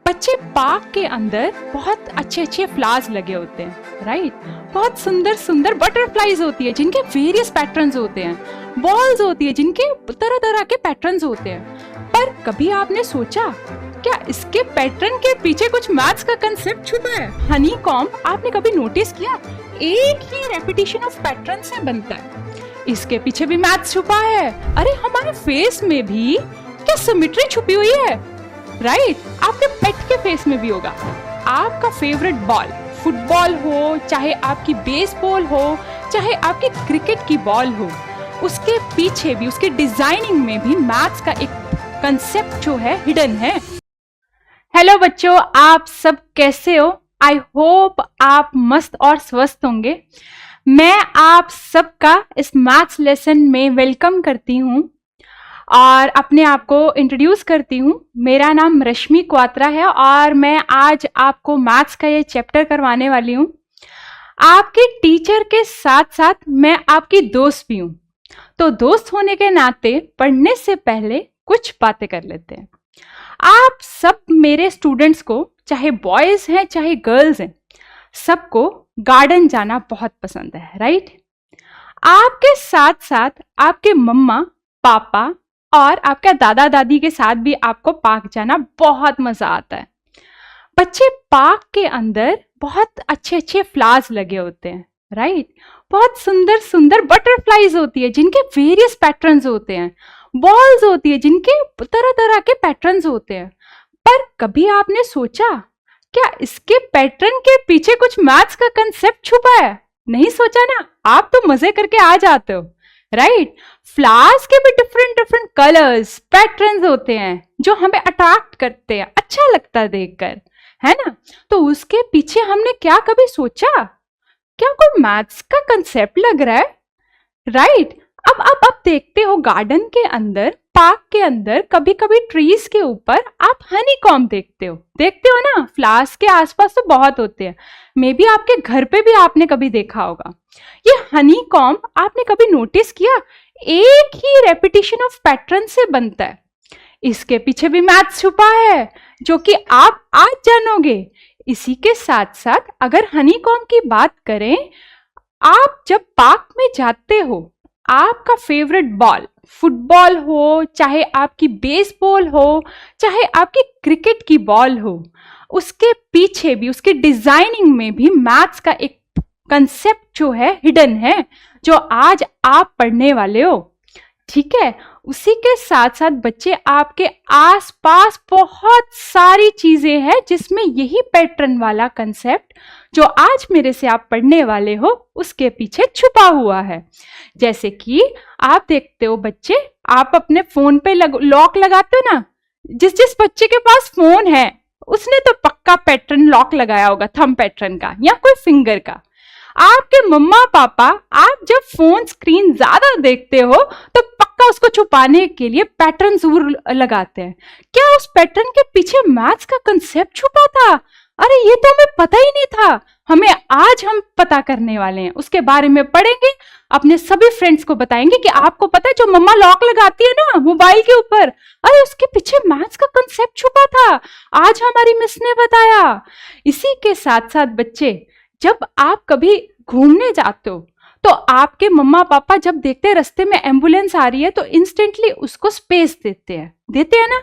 बच्चे पार्क के अंदर बहुत अच्छे अच्छे फ्लावर्स लगे होते हैं, राइट। बहुत सुंदर सुंदर बटरफ्लाईज होती है जिनके वेरियस पैटर्न्स होते हैं, बॉल्स होती है जिनके तरह तरह के पैटर्न्स होते हैं। पर कभी आपने सोचा क्या इसके पैटर्न के पीछे कुछ मैथ्स का कंसेप्ट छुपा है? हनी कॉम्ब आपने कभी नोटिस किया? एक ही रेपिटेशन ऑफ पैटर्न से बनता है, इसके पीछे भी मैथ्स छुपा है। अरे हमारे फेस में भी क्या सिमेट्री छुपी हुई है, राइट। आपके पेट के फेस में भी होगा। आपका फेवरेट बॉल, फुटबॉल हो, चाहे आपकी बेसबॉल हो, चाहे आपकी क्रिकेट की बॉल हो, उसके पीछे भी, उसके डिजाइनिंग में भी मैथ्स का एक कंसेप्ट जो है हिडन है। हेलो बच्चों, आप सब कैसे हो? आई होप आप मस्त और स्वस्थ होंगे। मैं आप सबका इस मैथ्स लेसन में वेलकम करती हूँ और अपने आप को इंट्रोड्यूस करती हूँ। मेरा नाम रश्मि क्वात्रा है और मैं आज आपको मैथ्स का ये चैप्टर करवाने वाली हूँ। आपके टीचर के साथ साथ मैं आपकी दोस्त भी हूँ, तो दोस्त होने के नाते पढ़ने से पहले कुछ बातें कर लेते हैं। आप सब मेरे स्टूडेंट्स को, चाहे बॉयज हैं चाहे गर्ल्स हैं, सबको गार्डन जाना बहुत पसंद है, राइट। आपके साथ साथ आपके मम्मा पापा और आपका दादा दादी के साथ भी आपको पार्क जाना बहुत मजा आता है। बच्चे पार्क के अंदर बहुत अच्छे अच्छे फ्लावर्स लगे होते हैं, राइट। बहुत सुंदर सुंदर बटरफ्लाईज होती है जिनके वेरियस पैटर्न्स होते हैं, बॉल्स होती है जिनके तरह तरह के पैटर्न्स होते हैं। पर कभी आपने सोचा क्या इसके पैटर्न के पीछे कुछ मैथ्स का कंसेप्ट छुपा है? नहीं सोचा ना? आप तो मजे करके आ जाते हो, राइट। फ्लावर्स के भी डिफरेंट डिफरेंट कलर्स, पैटर्न्स होते हैं जो हमें अट्रैक्ट करते हैं, अच्छा लगता है देखकर, है ना। तो उसके पीछे हमने क्या कभी सोचा क्या कोई मैथ्स का कंसेप्ट लग रहा है, राइट। अब देखते हो गार्डन के अंदर, पार्क के अंदर कभी कभी ट्रीज के ऊपर आप हनी कॉम्ब देखते हो ना। फ्लावर्स के आसपास तो बहुत होते हैं, मे बी आपके घर पे भी आपने कभी देखा होगा। ये हनी कॉम्ब आपने कभी नोटिस किया? एक ही रेपिटेशन ऑफ पैटर्न से बनता है, इसके पीछे भी मैथ्स छुपा है जो कि आप आज जानोगे। इसी के साथ साथ अगर हनी कॉम्ब की बात करें, आप जब पार्क में जाते हो, आपका फेवरेट बॉल, फुटबॉल हो, चाहे आपकी बेसबॉल हो, चाहे आपकी क्रिकेट की बॉल हो, उसके पीछे भी, उसके डिजाइनिंग में भी मैथ्स का एक कंसेप्ट जो है हिडन है, जो आज आप पढ़ने वाले हो, ठीक है। उसी के साथ साथ बच्चे आपके आसपास बहुत सारी चीजें हैं जिसमें यही पैटर्न वाला कंसेप्ट जो आज मेरे से आप पढ़ने वाले हो उसके पीछे छुपा हुआ है। जैसे कि आप देखते हो बच्चे, आप अपने फोन पे लॉक लगाते हो ना। जिस बच्चे के पास फोन है उसने तो पक्का पैटर्न लॉक लगाया होगा, थंब पैटर्न का या कोई फिंगर का। आपके मम्मा पापा, आप जब फोन स्क्रीन ज्यादा देखते हो तो पक्का उसको छुपाने के लिए पैटर्न जरूर लगाते हैं। क्या उस पैटर्न के पीछे मैथ्स का कंसेप्ट छुपा था? अरे ये तो हमें पता ही नहीं था। हम पता करने वाले हैं, उसके बारे में पढ़ेंगे, अपने सभी फ्रेंड्स को बताएंगे कि आपको पता है जो मम्मा लॉक लगाती है ना मोबाइल के ऊपर, अरे उसके पीछे मैथ्स का कंसेप्ट छुपा था, आज हमारी मिस ने बताया। इसी के साथ साथ बच्चे, जब आप कभी घूमने जाते हो तो आपके मम्मा पापा जब देखते हैं रास्ते में एम्बुलेंस आ रही है तो इंस्टेंटली उसको स्पेस देते हैं ना।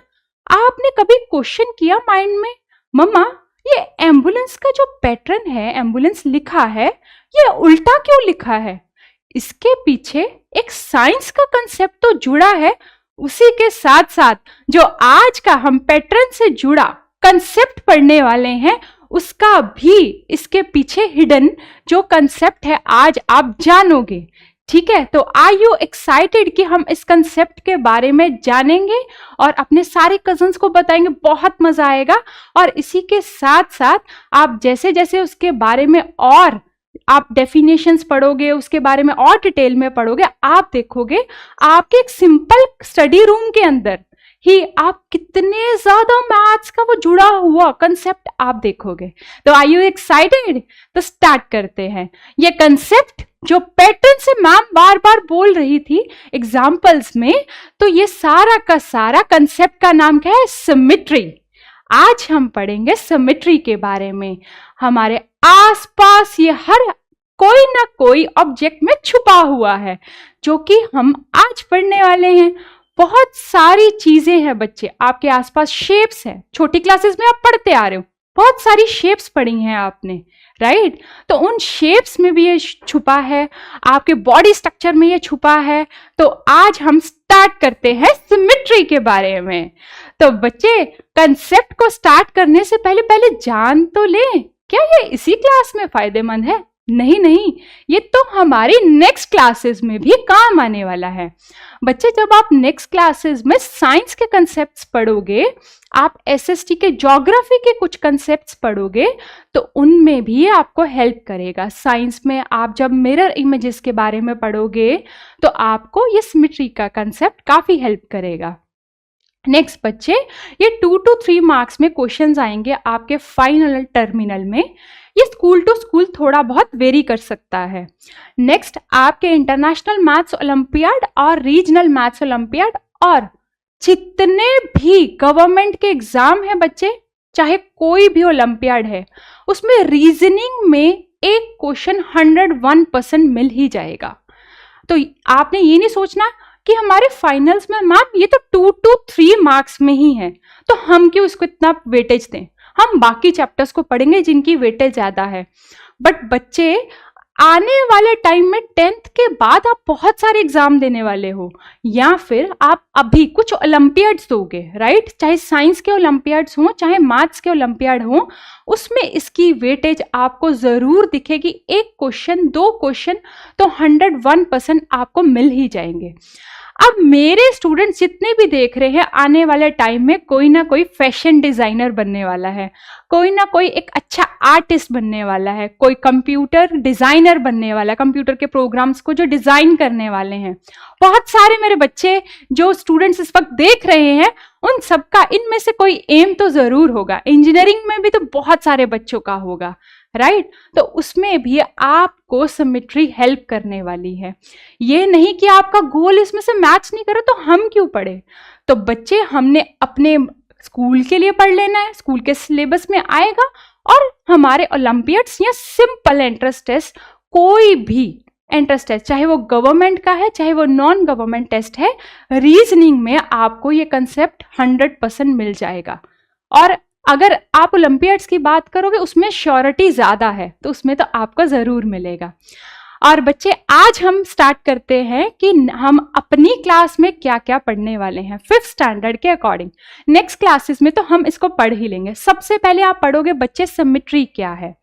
आपने कभी क्वेश्चन किया माइंड में, मम्मा ये एम्बुलेंस का जो पैटर्न है, एम्बुलेंस लिखा है, ये उल्टा क्यों लिखा है? इसके पीछे एक साइंस का कंसेप्ट तो जुड़ा है। उसी के साथ साथ जो आज का हम पैटर्न से जुड़ा कंसेप्ट पढ़ने वाले हैं, उसका भी इसके पीछे हिडन जो कंसेप्ट है आज आप जानोगे, ठीक है। तो आर यू एक्साइटेड कि हम इस कंसेप्ट के बारे में जानेंगे और अपने सारे कजन्स को बताएंगे, बहुत मजा आएगा। और इसी के साथ साथ आप जैसे जैसे उसके बारे में और आप डेफिनेशंस पढ़ोगे, उसके बारे में और डिटेल में पढ़ोगे, आप देखोगे आपके एक सिंपल स्टडी रूम के अंदर ही आप कितने ज्यादा मैथ्स का वो जुड़ा हुआ कंसेप्ट आप देखोगे। तो आर यू एक्साइटेड? तो स्टार्ट करते हैं। ये कंसेप्ट जो पैटर्न से मैम बार बार बोल रही थी एग्जाम्पल्स में, तो ये सारा का सारा कंसेप्ट का नाम क्या है? सिमेट्री। आज हम पढ़ेंगे सिमेट्री के बारे में। हमारे आसपास ये हर कोई ना कोई ऑब्जेक्ट में छुपा हुआ है जो कि हम आज पढ़ने वाले हैं। बहुत सारी चीजें हैं बच्चे, आपके आसपास शेप्स हैं, छोटी क्लासेस में आप पढ़ते आ रहे हो, बहुत सारी शेप्स पढ़ी हैं आपने, राइट? तो उन शेप्स में भी ये छुपा है, आपके बॉडी स्ट्रक्चर में ये छुपा है। तो आज हम स्टार्ट करते हैं सिमेट्री के बारे में। तो बच्चे, कंसेप्ट को स्टार्ट करने से पहले जान तो लें, क्या ये इसी क्लास में फायदेमंद है? नहीं, ये तो हमारी नेक्स्ट क्लासेस में भी काम आने वाला है। बच्चे, जब आप नेक्स्ट क्लासेस में साइंस के कंसेप्ट्स पढ़ोगे, आप एसएसटी के ज्योग्राफी के कुछ कंसेप्ट्स पढ़ोगे, तो उनमें भी आपको हेल्प करेगा। साइंस में आप जब मिरर इमेजेस के बारे में पढ़ोगे तो आपको ये सिमेट्री का कंसेप्ट काफी हेल्प करेगा। नेक्स्ट बच्चे, ये 2 to 3 मार्क्स में क्वेश्चंस आएंगे आपके फाइनल टर्मिनल में। ये स्कूल टू स्कूल थोड़ा बहुत वेरी कर सकता है। नेक्स्ट, आपके इंटरनेशनल मैथ्स ओलंपियाड और रीजनल मैथ्स ओलंपियाड और जितने भी गवर्नमेंट के एग्जाम है बच्चे, चाहे कोई भी ओलंपियाड है, उसमें रीजनिंग में एक क्वेश्चन 101% मिल ही जाएगा। तो आपने ये नहीं सोचना कि हमारे फाइनल्स में मैम ये तो 2 to 3 मार्क्स में ही है, तो हम क्यों इसको इतना वेटेज दें, हम बाकी चैप्टर्स को पढ़ेंगे जिनकी वेटेज ज्यादा है। बट बच्चे, आने वाले टाइम में 10th के बाद आप बहुत सारे एग्जाम देने वाले हो, या फिर आप अभी कुछ ओलंपियाड्स दोगे, राइट? चाहे साइंस के ओलंपियाड्स हो, चाहे मैथ्स के ओलंपियाड हो, उसमें इसकी वेटेज आपको जरूर दिखेगी। एक क्वेश्चन, 2 क्वेश्चन तो 101% आपको मिल ही जाएंगे। अब मेरे स्टूडेंट्स जितने भी देख रहे हैं, आने वाले टाइम में कोई ना कोई फैशन डिजाइनर बनने वाला है, कोई ना कोई एक अच्छा आर्टिस्ट बनने वाला है, कोई कंप्यूटर डिजाइनर बनने वाला है, कंप्यूटर के प्रोग्राम्स को जो डिजाइन करने वाले हैं। बहुत सारे मेरे बच्चे जो स्टूडेंट्स इस वक्त देख रहे हैं, उन सबका इनमें से कोई एम तो जरूर होगा। इंजीनियरिंग में भी तो बहुत सारे बच्चों का होगा, राइट? तो उसमें भी आपको सिमेट्री हेल्प करने वाली है। ये नहीं कि आपका गोल इसमें से मैच नहीं करे तो हम क्यों पढ़े। तो बच्चे, हमने अपने स्कूल के लिए पढ़ लेना है, स्कूल के सिलेबस में आएगा, और हमारे ओलंपियाड्स या सिंपल एंट्रेंस टेस्ट, कोई भी एंट्रेंस टेस्ट, चाहे वो गवर्नमेंट का है चाहे वो नॉन गवर्नमेंट टेस्ट है, रीजनिंग में आपको ये कंसेप्ट 100% मिल जाएगा। और अगर आप ओलंपियाड्स की बात करोगे, उसमें श्योरिटी ज्यादा है, तो उसमें तो आपको जरूर मिलेगा। और बच्चे, आज हम स्टार्ट करते हैं कि हम अपनी क्लास में क्या क्या पढ़ने वाले हैं 5th स्टैंडर्ड के अकॉर्डिंग। नेक्स्ट क्लासेस में तो हम इसको पढ़ ही लेंगे। सबसे पहले आप पढ़ोगे बच्चे सिमेट्री क्या है,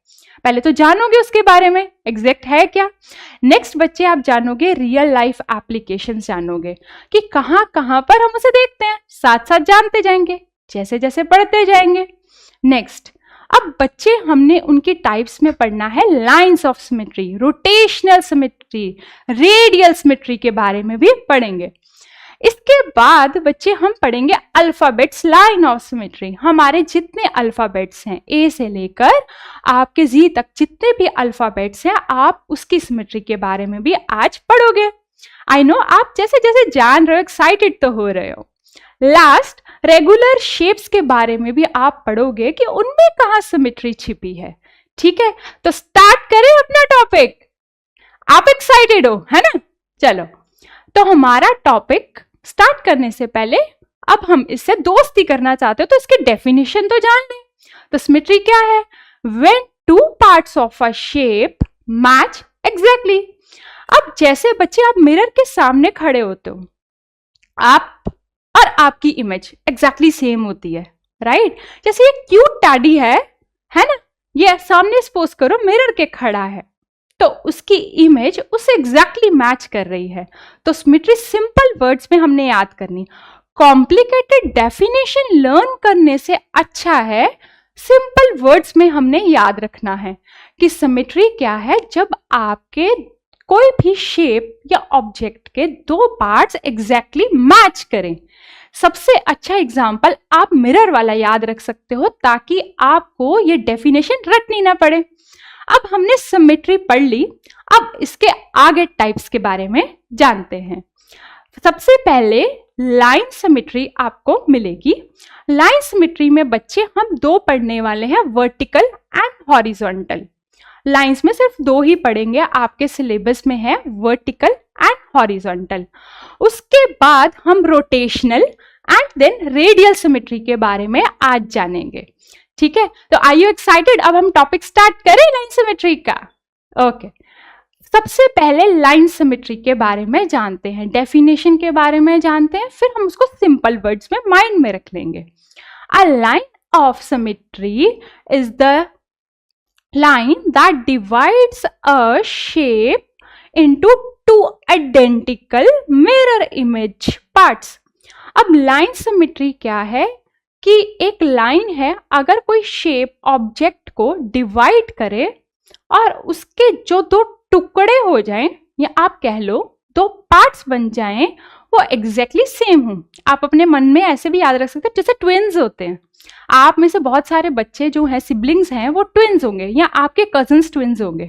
पहले तो जानोगे उसके बारे में, एग्जैक्ट है क्या। नेक्स्ट बच्चे, आप जानोगे रियल लाइफ एप्लीकेशन, जानोगे कि कहाँ कहाँ पर हम उसे देखते हैं, साथ साथ जानते जाएंगे जैसे जैसे पढ़ते जाएंगे। नेक्स्ट, अब बच्चे हमने उनकी टाइप्स में पढ़ना है, lines of symmetry, rotational symmetry, radial symmetry के बारे में भी पढ़ेंगे। इसके बाद बच्चे हम पढ़ेंगे अल्फाबेट्स, लाइन ऑफ सिमेट्री। हमारे जितने अल्फाबेट्स हैं, ए से लेकर आपके जी तक जितने भी अल्फाबेट्स हैं, आप उसकी सिमेट्री के बारे में भी आज पढ़ोगे। आई नो आप जैसे जैसे जान रहे हो, एक्साइटेड तो हो रहे हो। लास्ट, रेगुलर शेप्स के बारे में भी आप पढ़ोगे कि उनमें कहां सिमेट्री छिपी है। ठीक है, तो स्टार्ट करें अपना टॉपिक। आप एक्साइटेड हो, है ना? चलो, तो हमारा टॉपिक स्टार्ट करने से पहले अब हम इससे दोस्ती करना चाहते हो, तो इसकी डेफिनेशन तो जान लें। तो सिमेट्री क्या है? When 2 parts of a shape match exactly. अब जैसे बच्चे आप मिरर के सामने खड़े होते हो, आप और आपकी इमेज एग्जैक्टली सेम होती है, राइट? जैसे ये क्यूट टैडी है ना, ये सामने सपोज करो मिरर के खड़ा है, तो उसकी इमेज उससे एग्जैक्टली मैच कर रही है। तो सिमेट्री सिंपल वर्ड्स में हमने याद करनी। कॉम्प्लिकेटेड डेफिनेशन लर्न करने से अच्छा है सिंपल वर्ड्स में हमने याद रखना है कि सिमेट्री क्या है। जब आपके कोई भी शेप या ऑब्जेक्ट के 2 पार्ट्स एग्जैक्टली मैच करें। सबसे अच्छा एग्जाम्पल आप मिरर वाला याद रख सकते हो, ताकि आपको ये डेफिनेशन रटनी ना पड़े। अब हमने सिमेट्री पढ़ ली, अब इसके आगे टाइप्स के बारे में जानते हैं। सबसे पहले लाइन सिमेट्री आपको मिलेगी। लाइन सिमेट्री में बच्चे हम दो पढ़ने वाले हैं, वर्टिकल एंड हॉरिजॉन्टल। लाइंस में सिर्फ दो ही पढ़ेंगे, आपके सिलेबस में है वर्टिकल एंड हॉरिजॉन्टल। उसके बाद हम rotational and then radial symmetry के बारे में आज जानेंगे। ठीक है, तो आर यू एक्साइटेड? अब हम टॉपिक स्टार्ट करें लाइन सिमेट्री का। ओके, सबसे पहले लाइन सिमेट्री के बारे में जानते हैं, डेफिनेशन के बारे में जानते हैं, फिर हम उसको सिंपल वर्ड्स में माइंड में रख लेंगे। A line of symmetry is the line that divides a shape into two identical mirror image parts. अब लाइन सिमेट्री क्या है कि एक लाइन है, अगर कोई शेप ऑब्जेक्ट को डिवाइड करे और उसके जो दो टुकड़े हो जाएं, या आप कह लो दो पार्ट्स बन जाएं, वो एग्जैक्टली सेम हो। आप अपने मन में ऐसे भी याद रख सकते हैं जैसे ट्विन्स होते हैं। आप में से बहुत सारे बच्चे जो हैं, सिबलिंग्स हैं, वो ट्विन्स होंगे या आपके कजन्स ट्विन्स होंगे,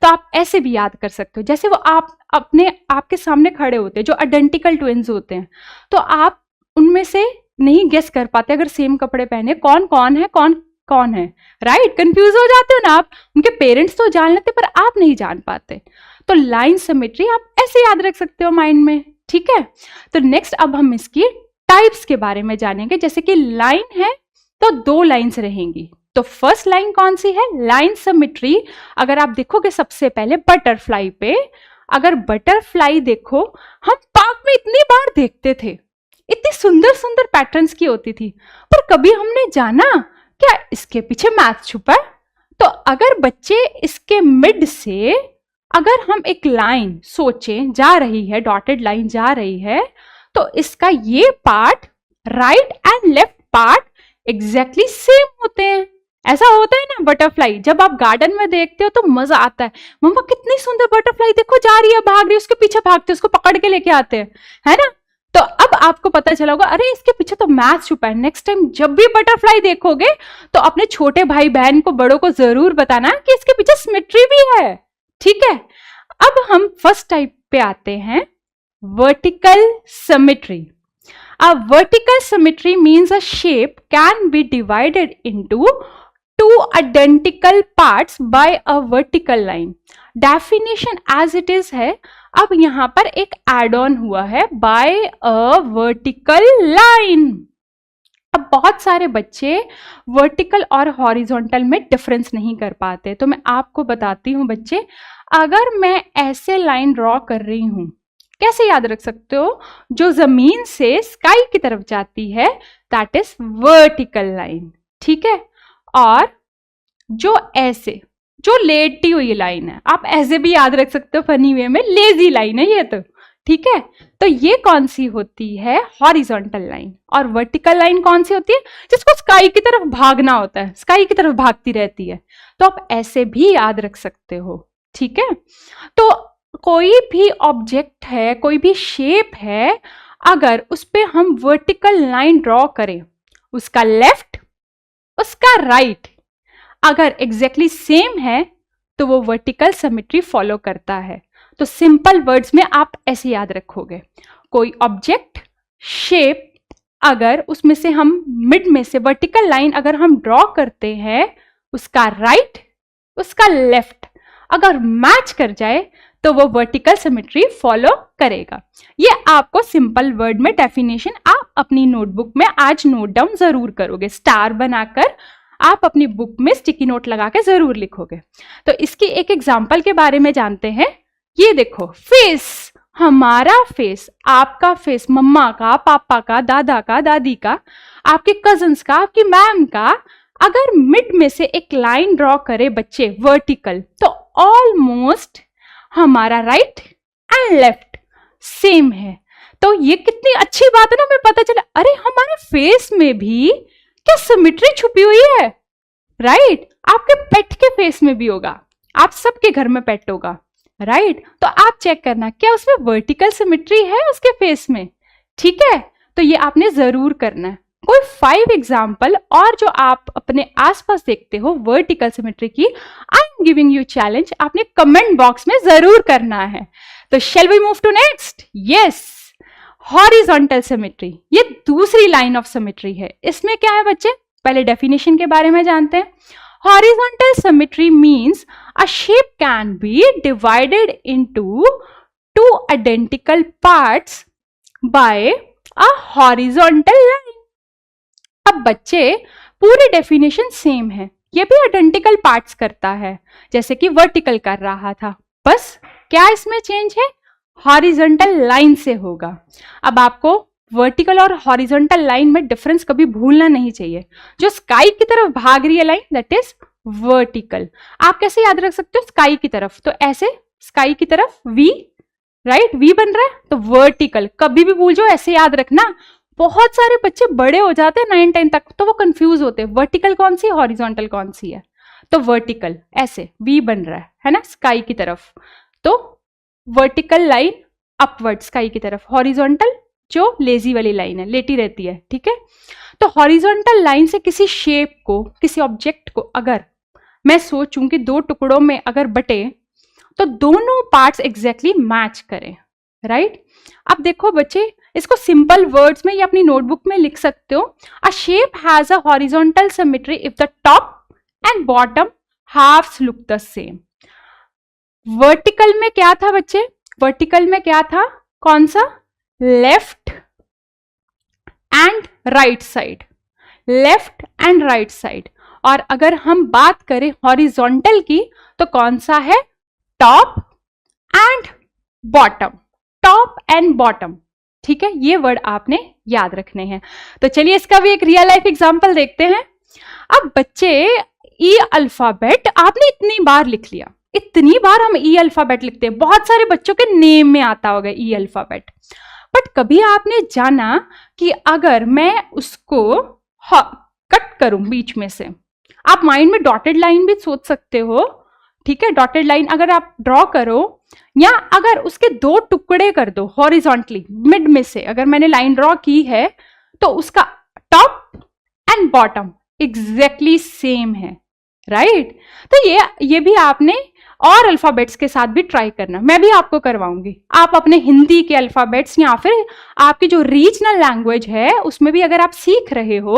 तो आप ऐसे भी याद कर सकते हो। जैसे वो आपके सामने खड़े होते हैं जो आइडेंटिकल ट्विन्स होते हैं, तो आप उनमें से नहीं गेस कर पाते अगर सेम कपड़े पहने कौन कौन है, कौन कौन है, राइट? कंफ्यूज हो जाते हो ना आप। उनके पेरेंट्स तो जान लेते पर आप नहीं जान पाते। तो लाइन सिमेट्री आप ऐसे याद रख सकते हो माइंड में। ठीक है, तो नेक्स्ट अब हम इसकी टाइप्स के बारे में जानेंगे। जैसे कि लाइन है तो दो लाइंस रहेंगी, तो फर्स्ट लाइन कौन सी है? लाइन सिमेट्री अगर आप देखोगे सबसे पहले बटरफ्लाई पे, अगर बटरफ्लाई देखो, हम पार्क में इतनी बार देखते थे, इतनी सुंदर सुंदर पैटर्न्स की होती थी, पर कभी हमने जाना क्या इसके पीछे मैथ छुपा है? तो अगर बच्चे इसके मिड से अगर हम एक लाइन सोचें जा रही है, डॉटेड लाइन जा रही है, तो इसका ये part right and left part exactly same होते हैं। ऐसा होता है ना बटरफ्लाई, जब आप गार्डन में देखते हो तो मजा आता है, मम्मा कितनी सुंदर बटरफ्लाई देखो जा रही है, भाग रही है, उसके पीछे भागते, उसको पकड़ के लेके आते हैं, है ना? तो अब आपको पता चला होगा अरे इसके पीछे तो मैथ छुपा है। नेक्स्ट टाइम जब भी बटरफ्लाई देखोगे तो अपने छोटे भाई बहन को, बड़ों को जरूर बताना कि इसके पीछे सिमेट्री भी है। ठीक है, अब हम फर्स्ट टाइप पे आते हैं, vertical symmetry. A vertical symmetry means a shape can be divided into two identical parts by a vertical line. Definition as it is है, अब यहां पर एक एड ऑन हुआ है by a vertical line। अब बहुत सारे बच्चे वर्टिकल और हॉरिजॉन्टल में डिफरेंस नहीं कर पाते, तो मैं आपको बताती हूं बच्चे, अगर मैं ऐसे लाइन ड्रॉ कर रही हूं, कैसे याद रख सकते हो? जो जमीन से स्काई की तरफ जाती है दैट इज वर्टिकल लाइन। ठीक है, और जो ऐसे जो लेटी हुई लाइन है, आप ऐसे भी याद रख सकते हो फनी वे में, लेजी लाइन है ये तो। ठीक है, तो ये कौन सी होती है? Horizontal line. और वर्टिकल लाइन कौन सी होती है? जिसको स्काई की तरफ भागना होता है, स्काई की तरफ भागती रहती है, तो आप ऐसे भी याद रख सकते हो। ठीक है, तो कोई भी ऑब्जेक्ट है, कोई भी शेप है, अगर उस पे हम वर्टिकल लाइन ड्रॉ करें, उसका लेफ्ट उसका राइट अगर एग्जैक्टली सेम है तो वो वर्टिकल सिमेट्री फॉलो करता है। तो सिंपल वर्ड्स में आप ऐसे याद रखोगे, कोई ऑब्जेक्ट शेप अगर उसमें से हम मिड में से वर्टिकल लाइन अगर हम ड्रॉ करते हैं, उसका राइट उसका लेफ्ट अगर मैच कर जाए तो वो वर्टिकल सिमेट्री फॉलो करेगा। ये आपको सिंपल वर्ड में डेफिनेशन आप अपनी नोटबुक में आज नोट डाउन जरूर करोगे, स्टार बनाकर आप अपनी बुक में स्टिकी नोट लगा के जरूर लिखोगे। तो इसकी एक एग्जांपल के बारे में जानते हैं। ये देखो, फेस, हमारा फेस, आपका फेस, मम्मा का, पापा का, दादा का, दादी का, आपके कजन्स का, आपकी मैम का, अगर मिड में से एक लाइन ड्रॉ करे बच्चे वर्टिकल, तो ऑलमोस्ट हमारा राइट एंड लेफ्ट सेम है। तो ये कितनी अच्छी बात है ना, हमें पता चला अरे हमारे फेस में भी क्या सिमेट्री छुपी हुई है, राइट? आपके पेट के फेस में भी होगा, आप सबके घर में पेट होगा, राइट? तो आप चेक करना क्या उसमें वर्टिकल सिमेट्री है उसके फेस में। ठीक है, तो ये आपने जरूर करना है। कोई 5 एग्जाम्पल और जो आप अपने आसपास देखते हो वर्टिकल सिमेट्री की, I am giving you challenge, आपने कमेंट बॉक्स में जरूर करना है। तो shall we move to next? Yes, horizontal symmetry, ये दूसरी लाइन ऑफ सिमेट्री है। इसमें क्या है बच्चे, पहले डेफिनेशन के बारे में जानते हैं। Horizontal symmetry means a shape can be divided into two identical parts bye a horizontal line. अब बच्चे पूरी डेफिनेशन सेम है, ये भी आइडेंटिकल पार्ट्स करता है जैसे कि वर्टिकल कर रहा था, बस क्या इसमें चेंज है, हॉरिजॉन्टल लाइन से होगा। अब आपको वर्टिकल और हॉरिजॉन्टल लाइन में डिफरेंस कभी भूलना नहीं चाहिए। जो स्काई की तरफ भाग रही है लाइन दैट इज वर्टिकल। आप कैसे याद रख सकते हो, स्काई की तरफ, तो ऐसे स्काई की तरफ वी, राइट, वी बन रहा है तो वर्टिकल, कभी भी भूल जाओ ऐसे याद रखना। बहुत सारे बच्चे बड़े हो जाते हैं 9 10 तक तो वो कंफ्यूज होते हैं, वर्टिकल कौन सी हॉरिजॉन्टल कौन सी है। तो वर्टिकल ऐसे वी बन रहा है ना, स्काई की तरफ, तो वर्टिकल लाइन अपवर्ड स्काई की तरफ, हॉरिजॉन्टल जो लेजी वाली लाइन है, लेटी रहती है, ठीक है। तो हॉरिजॉन्टल लाइन से किसी शेप को, किसी ऑब्जेक्ट को अगर मैं सोचूं कि दो टुकड़ों में अगर बटे तो दोनों पार्ट्स एग्जैक्टली मैच करें, राइट। अब देखो बच्चे, इसको सिंपल वर्ड्स में या अपनी नोटबुक में लिख सकते हो। A shape has a horizontal symmetry if the top and bottom halves look the same. Vertical में क्या था बच्चे, वर्टिकल में क्या था, कौन सा, left and right side, left and right side. और अगर हम बात करें हॉरिजॉन्टल की तो कौन सा है, top and bottom, top and bottom, ठीक है। ये वर्ड आपने याद रखने हैं। तो चलिए इसका भी एक रियल लाइफ एग्जांपल देखते हैं। अब बच्चे ई अल्फाबेट आपने इतनी बार लिख लिया, इतनी बार हम ई अल्फाबेट लिखते हैं, बहुत सारे बच्चों के नेम में आता होगा ई अल्फाबेट, बट कभी आपने जाना कि अगर मैं उसको कट करूं बीच में से, आप माइंड में डॉटेड लाइन भी सोच सकते हो, ठीक है। डॉटेड लाइन अगर आप ड्रॉ करो या अगर उसके दो टुकड़े कर दो हॉरिजॉन्टली मिड में से, अगर मैंने लाइन ड्रॉ की है तो उसका top and bottom exactly same है, राइट। तो ये भी आपने और अल्फाबेट्स के साथ भी ट्राई करना, मैं भी आपको करवाऊंगी। आप अपने हिंदी के अल्फाबेट्स या फिर आपकी जो रीजनल लैंग्वेज है उसमें भी अगर आप सीख रहे हो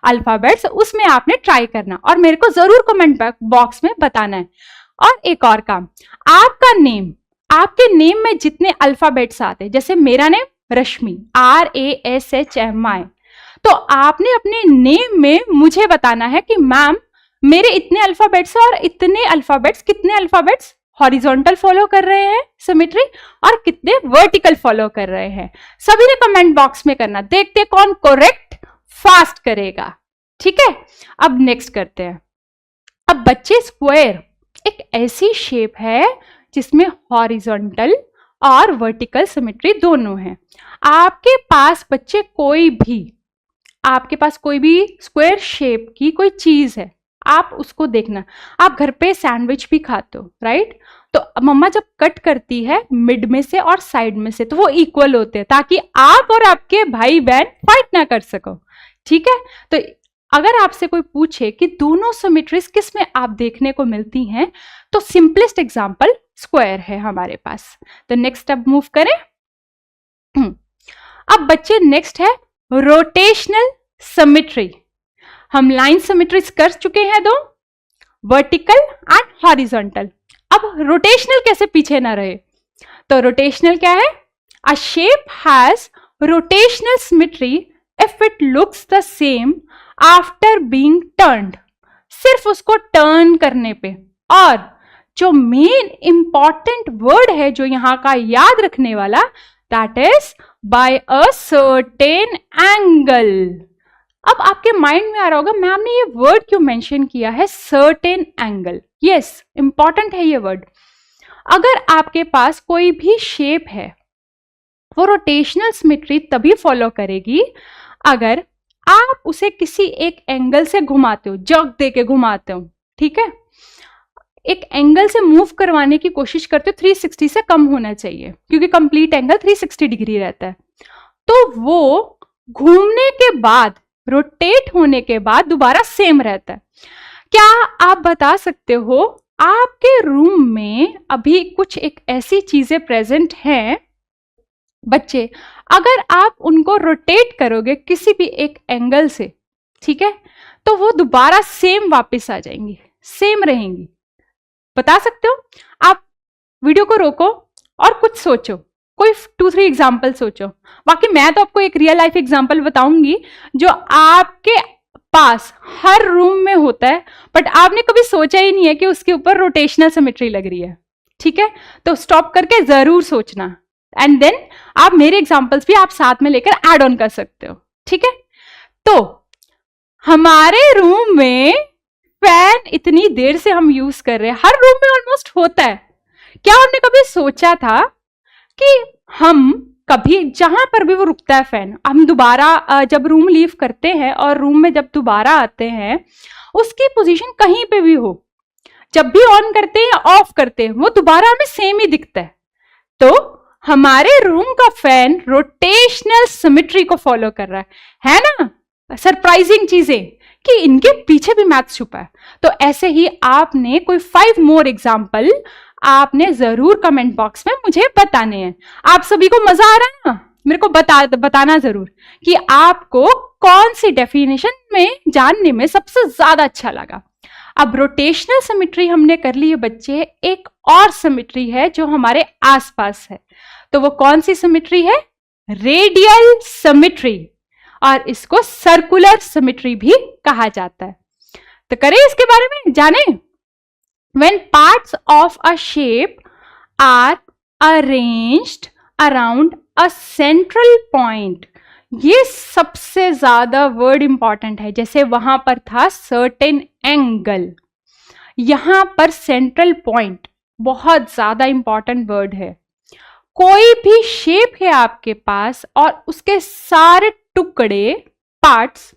अल्फाबेट्स, उसमें आपने ट्राई करना और मेरे को जरूर कमेंट बॉक्स में बताना है। और एक और काम, आपका नेम, आपके नेम में जितने अल्फाबेट्स आते हैं, जैसे मेरा नेम रश्मि, RASHMI, तो आपने अपने नेम में मुझे बताना है कि मैम मेरे इतने अल्फाबेट्स और इतने अल्फाबेट्स, कितने अल्फाबेट्स हॉरिजॉन्टल फॉलो कर रहे हैं सिमेट्री और कितने वर्टिकल फॉलो कर रहे हैं। सभी ने कमेंट बॉक्स में करना, देखते कौन करेक्ट फास्ट करेगा, ठीक है। अब नेक्स्ट करते हैं। अब बच्चे स्क्वायर एक ऐसी शेप है जिसमें हॉरिजॉन्टल और वर्टिकल सिमेट्री दोनों है। आपके पास बच्चे कोई भी, आपके पास कोई भी स्क्वायर शेप की कोई चीज है, आप उसको देखना। आप घर पे सैंडविच भी खाते हो, राइट, तो मम्मा जब कट करती है मिड में से और साइड में से तो वो इक्वल होते हैं ताकि आप और आपके भाई बहन फाइट ना कर सको, ठीक है। तो अगर आपसे कोई पूछे कि दोनों सिमेट्रीज किस में आप देखने को मिलती हैं, तो सिंपलेस्ट एग्जांपल स्क्वायर है हमारे पास। तो नेक्स्ट अब मूव करें। अब बच्चे नेक्स्ट है रोटेशनल सिमेट्री। हम लाइन सिमेट्रीज कर चुके हैं दो, वर्टिकल एंड हॉरिजॉन्टल। अब रोटेशनल कैसे पीछे ना रहे, तो रोटेशनल क्या है, अ shape has rotational symmetry if it looks the same after being turned, सिर्फ उसको टर्न करने पे। और जो मेन इंपॉर्टेंट वर्ड है जो यहां का याद रखने वाला, that is by a certain angle. अब आपके माइंड में आ रहा होगा मैम ने ये वर्ड क्यों मेंशन किया है, सर्टेन एंगल। यस, इंपॉर्टेंट है ये वर्ड। अगर आपके पास कोई भी शेप है वो रोटेशनल सिमेट्री तभी फॉलो करेगी अगर आप उसे किसी एक एंगल से घुमाते हो, जग दे के घुमाते हो, ठीक है। एक एंगल से मूव करवाने की कोशिश करते हो, 360 से कम होना चाहिए क्योंकि कंप्लीट एंगल 360 डिग्री रहता है। तो वो घूमने के बाद, रोटेट होने के बाद दोबारा सेम रहता है। क्या आप बता सकते हो आपके रूम में अभी कुछ एक ऐसी चीजें प्रेजेंट हैं बच्चे अगर आप उनको रोटेट करोगे किसी भी एक एंगल से, ठीक है, तो वो दोबारा सेम वापस आ जाएंगी, सेम रहेंगी। बता सकते हो? आप वीडियो को रोको और कुछ सोचो, कोई 2-3 एग्जाम्पल सोचो। बाकी मैं तो आपको एक रियल लाइफ एग्जाम्पल बताऊंगी जो आपके पास हर रूम में होता है, बट आपने कभी सोचा ही नहीं है कि उसके ऊपर रोटेशनल सिमेट्री लग रही है। ठीक है, तो स्टॉप करके जरूर सोचना, एंड देन आप मेरे एग्जाम्पल्स भी आप साथ में लेकर ऐड ऑन कर सकते हो। ठीक है, तो हमारे रूम में फैन इतनी देर से हम यूज कर रहे हैं, हर रूम में ऑलमोस्ट होता है। क्या हमने कभी सोचा था कि हम कभी जहां पर भी वो रुकता है फैन, हम दोबारा जब रूम लीव करते हैं और रूम में जब दोबारा आते हैं, उसकी पोजीशन कहीं पे भी हो, जब भी ऑन करते हैं या ऑफ करते हैं, वो दोबारा हमें सेम ही दिखता है। तो हमारे रूम का फैन रोटेशनल सिमेट्री को फॉलो कर रहा है ना? सरप्राइजिंग चीजें कि इनके पीछे भी मैथ छुपा है। तो ऐसे ही आपने कोई 5 मोर एग्जाम्पल आपने जरूर कमेंट बॉक्स में मुझे बताने हैं। आप सभी को मजा आ रहा है ना? मेरे को बताना जरूर कि आपको कौन सी डेफिनेशन में जानने में सबसे ज्यादा अच्छा लगा। अब रोटेशनल सिमेट्री हमने कर ली है बच्चे, एक और सिमेट्री है जो हमारे आसपास है, तो वो कौन सी सिमेट्री है? रेडियल सिमेट्री, और इसको सर्कुलर सिमेट्री भी कहा जाता है। तो करें इसके बारे में जाने। When parts of a shape are arranged around a central point, ये सबसे ज्यादा वर्ड इंपॉर्टेंट है। जैसे वहां पर था सर्टेन एंगल, यहां पर सेंट्रल पॉइंट बहुत ज्यादा इंपॉर्टेंट वर्ड है। कोई भी शेप है आपके पास और उसके सारे टुकड़े पार्ट्स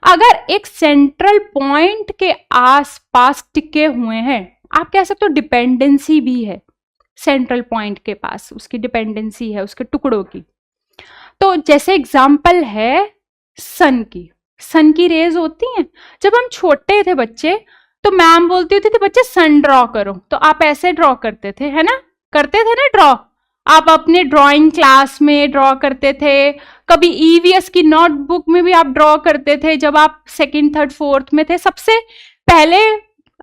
अगर एक सेंट्रल पॉइंट के आसपास टिके हुए हैं, आप कह सकते हो डिपेंडेंसी भी है सेंट्रल पॉइंट के पास, उसकी डिपेंडेंसी है उसके टुकड़ों की। तो जैसे एग्जाम्पल है सन की रेज होती हैं। जब हम छोटे थे बच्चे तो मैम बोलती होती थी बच्चे सन ड्रॉ करो, तो आप ऐसे ड्रॉ करते थे, है ना? करते थे ना ड्रॉ, आप अपने ड्राइंग क्लास में ड्रॉ करते थे, कभी ईवीएस की नोटबुक में भी आप ड्रॉ करते थे जब आप 2nd, 3rd, 4th में थे। सबसे पहले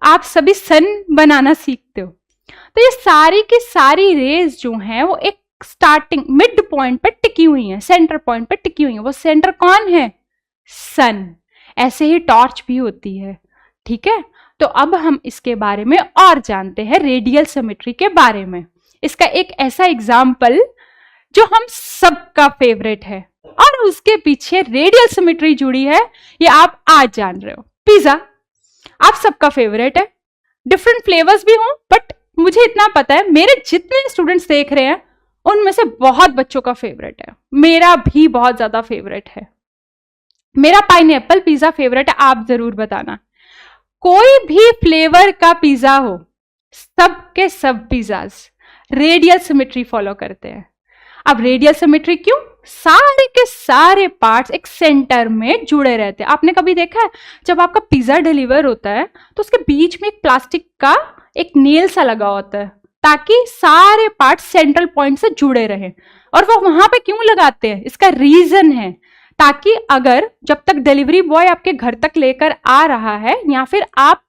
आप सभी सन बनाना सीखते हो। तो ये सारी की सारी रेज जो हैं वो एक स्टार्टिंग मिड पॉइंट पे टिकी हुई हैं, सेंटर पॉइंट पे टिकी हुई हैं। वो सेंटर कौन है? सन। ऐसे ही टॉर्च भी होती है। ठीक है, तो अब हम इसके बारे में और जानते हैं, रेडियल सिमेट्री के बारे में। इसका एक ऐसा एग्जाम्पल जो हम सबका फेवरेट है और उसके पीछे रेडियल सिमेट्री जुड़ी है, ये आप आज जान रहे हो। पिज्जा आप सबका फेवरेट है, डिफरेंट फ्लेवर्स भी हों, बट मुझे इतना पता है मेरे जितने स्टूडेंट्स देख रहे हैं उनमें से बहुत बच्चों का फेवरेट है। मेरा भी बहुत ज्यादा फेवरेट है। मेरा पाइनएप्पल पिज्जा फेवरेट है, आप जरूर बताना। कोई भी फ्लेवर का पिज्जा हो, सबके सब पिज्जाज रेडियल सिमेट्री फॉलो करते हैं। अब रेडियल सिमेट्री क्यों? सारे के सारे पार्ट्स एक सेंटर में जुड़े रहते हैं। आपने कभी देखा है जब आपका पिज्जा डिलीवर होता है तो उसके बीच में एक प्लास्टिक का एक नेल सा लगा होता है ताकि सारे पार्ट सेंट्रल पॉइंट से जुड़े रहें। और वो वहां पे क्यों लगाते हैं? इसका रीजन है ताकि अगर जब तक डिलीवरी बॉय आपके घर तक लेकर आ रहा है या फिर आप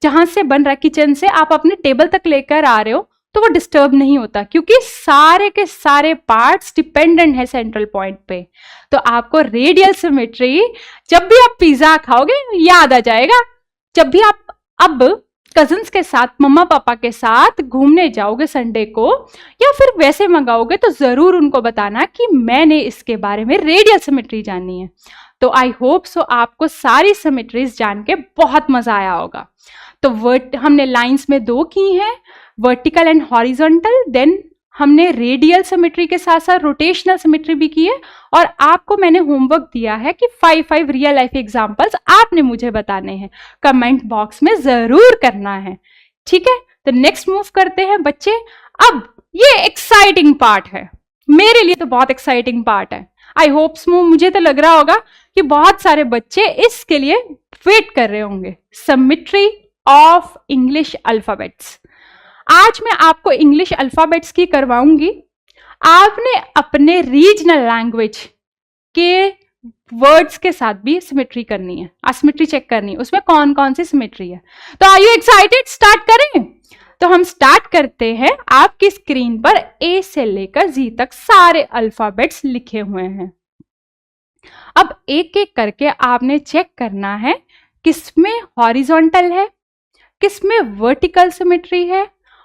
जहां से बन रहा है किचन से आप अपने टेबल तक लेकर आ रहे हो तो वो डिस्टर्ब नहीं होता, क्योंकि सारे के सारे पार्ट्स डिपेंडेंट है सेंट्रल पॉइंट पे। तो आपको रेडियल सिमेट्री जब भी आप पिज्जा खाओगे याद आ जाएगा। जब भी आप अब कजिन्स के साथ, मम्मा पापा के साथ घूमने जाओगे संडे को या फिर वैसे मंगाओगे तो जरूर उनको बताना कि मैंने इसके बारे में रेडियल सिमेट्री जाननी है। तो आई होप सो आपको सारी सिमेट्रीज जान के बहुत मजा आया होगा। तो हमने लाइंस में 2 की हैं, वर्टिकल एंड हॉरिजॉन्टल। देन हमने रेडियल सिमेट्री के साथ साथ रोटेशनल सिमेट्री भी की है। और आपको मैंने होमवर्क दिया है कि 5 रियल लाइफ एग्जांपल्स आपने मुझे बताने हैं, कमेंट बॉक्स में जरूर करना है। ठीक है, तो नेक्स्ट मूव करते हैं बच्चे। अब ये एक्साइटिंग पार्ट है, मेरे लिए तो बहुत एक्साइटिंग पार्ट है। आई होप मुझे तो लग रहा होगा कि बहुत सारे बच्चे इसके लिए वेट कर रहे होंगे। Symmetry of English alphabets. आज मैं आपको इंग्लिश अल्फाबेट्स की करवाऊंगी। आपने अपने रीजनल लैंग्वेज के वर्ड्स के साथ भी सिमेट्री करनी है, असिमेट्री चेक करनी है, उसमें कौन कौन सी सिमेट्री है। तो आर यू एक्साइटेड? स्टार्ट करें? तो हम स्टार्ट करते हैं। आपकी स्क्रीन पर ए से लेकर जी तक सारे अल्फाबेट्स लिखे हुए हैं। अब एक एक करके आपने चेक करना है किसमें हॉरिजॉन्टल है, किसमें वर्टिकल सिमेट्री है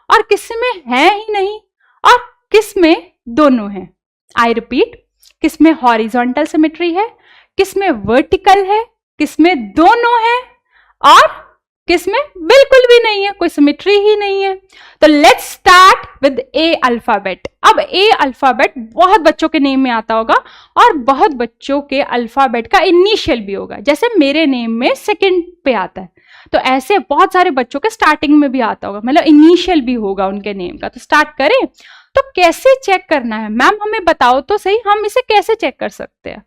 और किसमें है ही नहीं, और किसमें दोनों है। आई रिपीट, किसमें हॉरिजॉन्टल सिमेट्री है, किसमें वर्टिकल है, किसमें दोनों है और किसमें बिल्कुल भी नहीं है, कोई सिमेट्री ही नहीं है। तो let's start with A alphabet. अब ए अल्फाबेट बहुत बच्चों के नेम में आता होगा और बहुत बच्चों के अल्फाबेट का इनिशियल भी होगा, जैसे मेरे नेम में सेकंड पे आता है, तो ऐसे बहुत सारे बच्चों के स्टार्टिंग में भी आता होगा, मतलब इनिशियल भी होगा उनके नेम का। तो स्टार्ट करें। तो कैसे चेक करना है मैम, हमें बताओ तो सही, हम इसे कैसे चेक कर सकते हैं।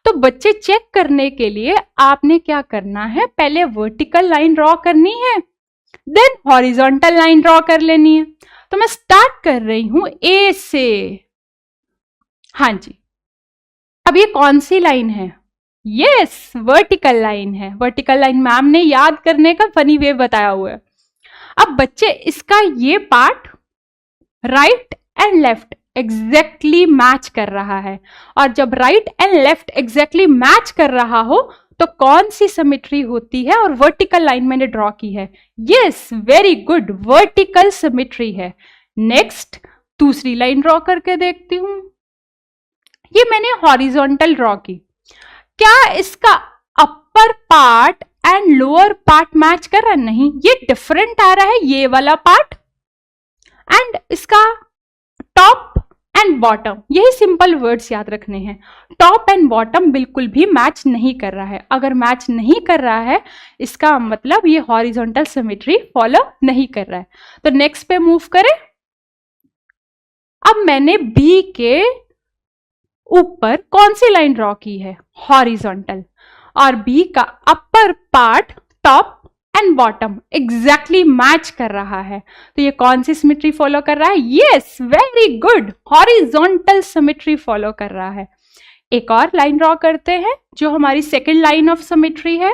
तो बच्चे चेक करने के लिए आपने क्या करना है, पहले वर्टिकल लाइन ड्रॉ करनी है, देन हॉरिजॉन्टल लाइन ड्रॉ कर लेनी है। तो मैं स्टार्ट कर रही हूं ए से। हाँ जी, अब ये कौन सी लाइन है? यस, वर्टिकल लाइन है। वर्टिकल लाइन मैम ने याद करने का फनी वे बताया हुआ है। अब बच्चे इसका ये part right and left exactly match कर रहा है, और जब right and left exactly match कर रहा हो तो कौन सी सिमेट्री होती है, और वर्टिकल लाइन मैंने ड्रॉ की है। Yes, very good, vertical symmetry है। नेक्स्ट दूसरी लाइन ड्रॉ करके देखती हूं। ये मैंने हॉरिजॉन्टल ड्रॉ की। क्या इसका upper part and lower part match कर रहा है? नहीं, ये डिफरेंट आ रहा है, ये वाला पार्ट एंड इसका टॉप एंड बॉटम। यही सिंपल वर्ड्स याद रखने हैं। टॉप एंड बॉटम बिल्कुल भी मैच नहीं कर रहा है। अगर मैच नहीं कर रहा है इसका मतलब ये हॉरिजॉन्टल सिमेट्री फॉलो नहीं कर रहा है। तो नेक्स्ट पे मूव करें। अब मैंने बी के ऊपर कौन सी लाइन ड्रॉ की है? हॉरिजॉन्टल, और बी का upper part top and bottom exactly match कर रहा है। तो ये कौन सी सिमेट्री फॉलो कर रहा है? Yes, very good, horizontal symmetry follow कर रहा है। एक और लाइन ड्रॉ करते हैं जो हमारी सेकंड लाइन ऑफ सिमेट्री है।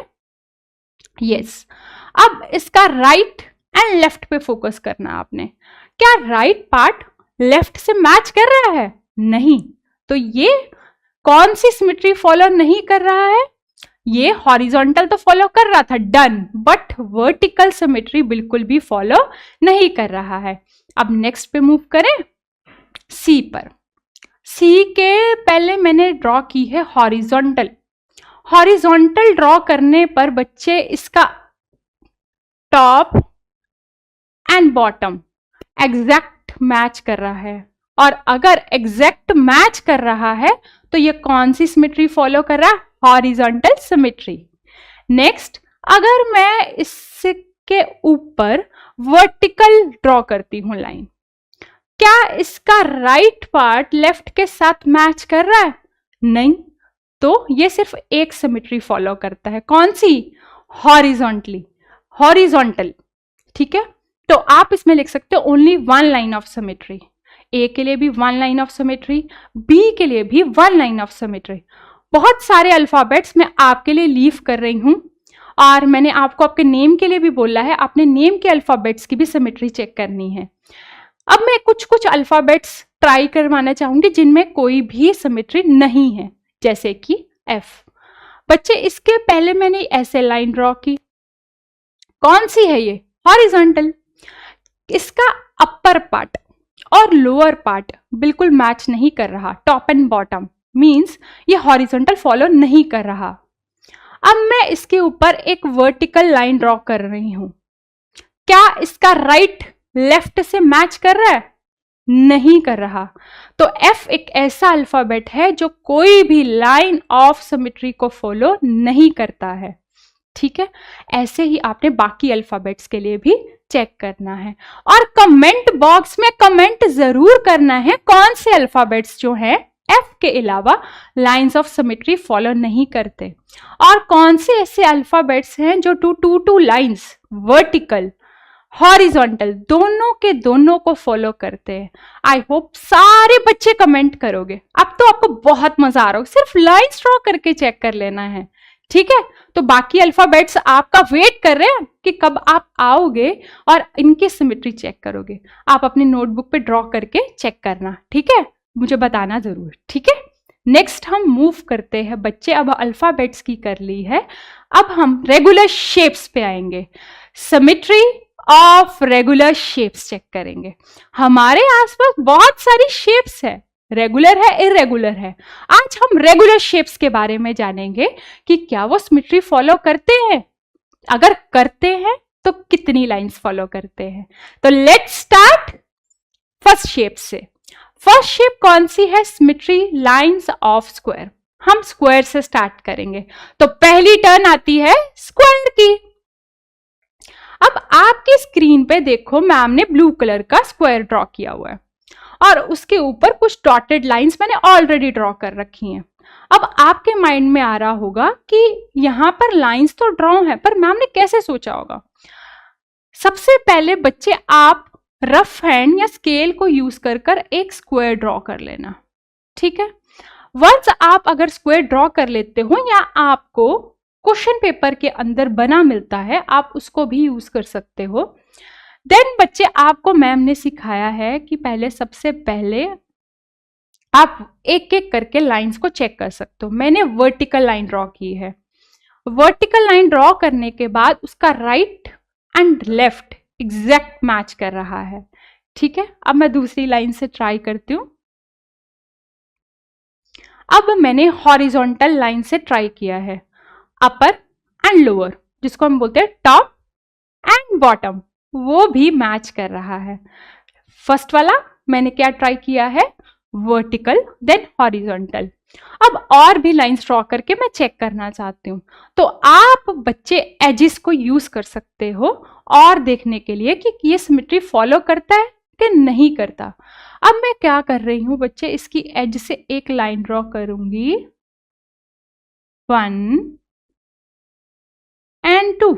यस, अब इसका राइट एंड लेफ्ट पे फोकस करना है आपने। क्या राइट पार्ट लेफ्ट से मैच कर रहा है? नहीं, तो ये कौन सी सिमेट्री फॉलो नहीं कर रहा है? ये हॉरिजॉन्टल तो फॉलो कर रहा था, डन, बट वर्टिकल सिमेट्री बिल्कुल भी फॉलो नहीं कर रहा है। अब नेक्स्ट पे मूव करें, सी पर। सी के पहले मैंने ड्रॉ की है हॉरिजॉन्टल। हॉरिजॉन्टल ड्रॉ करने पर बच्चे इसका top and bottom exact match कर रहा है, और अगर एग्जैक्ट मैच कर रहा है तो ये कौन सी सिमेट्री फॉलो कर रहा है? Horizontal symmetry. नेक्स्ट, अगर मैं इसके ऊपर वर्टिकल ड्रॉ करती हूं लाइन, क्या इसका राइट पार्ट लेफ्ट के साथ मैच कर रहा है? नहीं, तो ये सिर्फ एक सिमेट्री फॉलो करता है। कौन सी? Horizontally, horizontal. ठीक है, तो आप इसमें लिख सकते हो only one line of symmetry. A के लिए भी one line of symmetry, B के लिए भी वन लाइन ऑफ सिमेट्री। बहुत सारे अल्फाबेट्स मैं आपके लिए लीव कर रही हूं, और मैंने आपको आपके नेम के लिए भी बोला है, अपने नेम के अल्फाबेट्स की भी सिमेट्री चेक करनी है। अब मैं कुछ कुछ अल्फाबेट्स ट्राई करवाना चाहूंगी जिनमें कोई भी सिमेट्री नहीं है, जैसे कि एफ। बच्चे, इसके पहले मैंने ऐसे लाइन ड्रॉ की, कौन सी है ये? हॉरिजॉन्टल। इसका अपर पार्ट और लोअर पार्ट बिल्कुल मैच नहीं कर रहा, टॉप एंड बॉटम, मींस ये हॉरिजॉन्टल फॉलो नहीं कर रहा। अब मैं इसके ऊपर एक वर्टिकल लाइन ड्रॉ कर रही हूं। क्या इसका राइट लेफ्ट से मैच कर रहा है? नहीं कर रहा। तो एफ एक ऐसा अल्फाबेट है जो कोई भी लाइन ऑफ सिमेट्री को फॉलो नहीं करता है। ठीक है, ऐसे ही आपने बाकी अल्फाबेट्स के लिए भी चेक करना है, और कमेंट बॉक्स में कमेंट जरूर करना है कौन से अल्फाबेट्स जो हैं एफ के अलावा लाइंस ऑफ सिमेट्री फॉलो नहीं करते, और कौन से ऐसे अल्फाबेट्स हैं जो टू लाइंस वर्टिकल हॉरिजॉन्टल, दोनों के दोनों को फॉलो करते हैं। आई होप सारे बच्चे कमेंट करोगे। अब तो आपको बहुत मजा आ रहा हो, सिर्फ लाइन ड्रॉ करके चेक कर लेना है, ठीक है। तो बाकी अल्फाबेट्स आपका वेट कर रहे हैं कि कब आप आओगे और इनकी सिमेट्री चेक करोगे। आप अपनी नोटबुक पे ड्रॉ करके चेक करना, ठीक है, मुझे बताना जरूर, ठीक है। नेक्स्ट हम मूव करते हैं बच्चे, अब अल्फाबेट्स की कर ली है, अब हम रेगुलर शेप्स पे आएंगे। Symmetry of regular shapes check करेंगे। हमारे आसपास बहुत सारी शेप्स है, रेगुलर है, इरेगुलर है। आज हम रेगुलर शेप्स के बारे में जानेंगे कि क्या वो सिमेट्री फॉलो करते हैं, अगर करते हैं तो कितनी लाइंस फॉलो करते हैं। तो लेट्स स्टार्ट फर्स्ट शेप से। फर्स्ट शेप कौन सी है? Symmetry lines of square. हम स्क्वायर से स्टार्ट करेंगे, तो पहली टर्न आती है स्क्वायर की। अब आपकी स्क्रीन पे देखो, मैम ने ब्लू कलर का स्क्वायर ड्रॉ किया हुआ है और उसके ऊपर कुछ डॉटेड लाइंस मैंने ऑलरेडी ड्रॉ कर रखी हैं। अब आपके माइंड में आ रहा होगा कि यहां पर लाइंस तो ड्रॉ है, पर मैम ने कैसे सोचा होगा। सबसे पहले बच्चे आप रफ हैंड या स्केल को यूज कर एक स्क्वायर ड्रॉ कर लेना, ठीक है। वंस आप अगर स्क्वायर ड्रॉ कर लेते हो या आपको क्वेश्चन पेपर के अंदर बना मिलता है, आप उसको भी यूज कर सकते हो। देन बच्चे आपको मैम ने सिखाया है कि पहले सबसे पहले आप एक एक करके लाइंस को चेक कर सकते हो। मैंने वर्टिकल लाइन ड्रॉ की है। वर्टिकल लाइन ड्रॉ करने के बाद उसका right and left exact match कर रहा है, ठीक है। अब मैं दूसरी लाइन से ट्राई करती हूं। अब मैंने हॉरिजॉन्टल लाइन से ट्राई किया है, अपर एंड लोअर, जिसको हम बोलते हैं टॉप एंड बॉटम, वो भी मैच कर रहा है। फर्स्ट वाला मैंने क्या ट्राई किया है? Vertical then horizontal. अब और भी लाइंस ड्रॉ करके मैं चेक करना चाहती हूँ, तो आप बच्चे एजिस को यूज कर सकते हो और देखने के लिए कि ये सिमेट्री फॉलो करता है कि नहीं करता। अब मैं क्या कर रही हूं बच्चे, इसकी एज से एक लाइन ड्रॉ करूंगी, 1 and 2।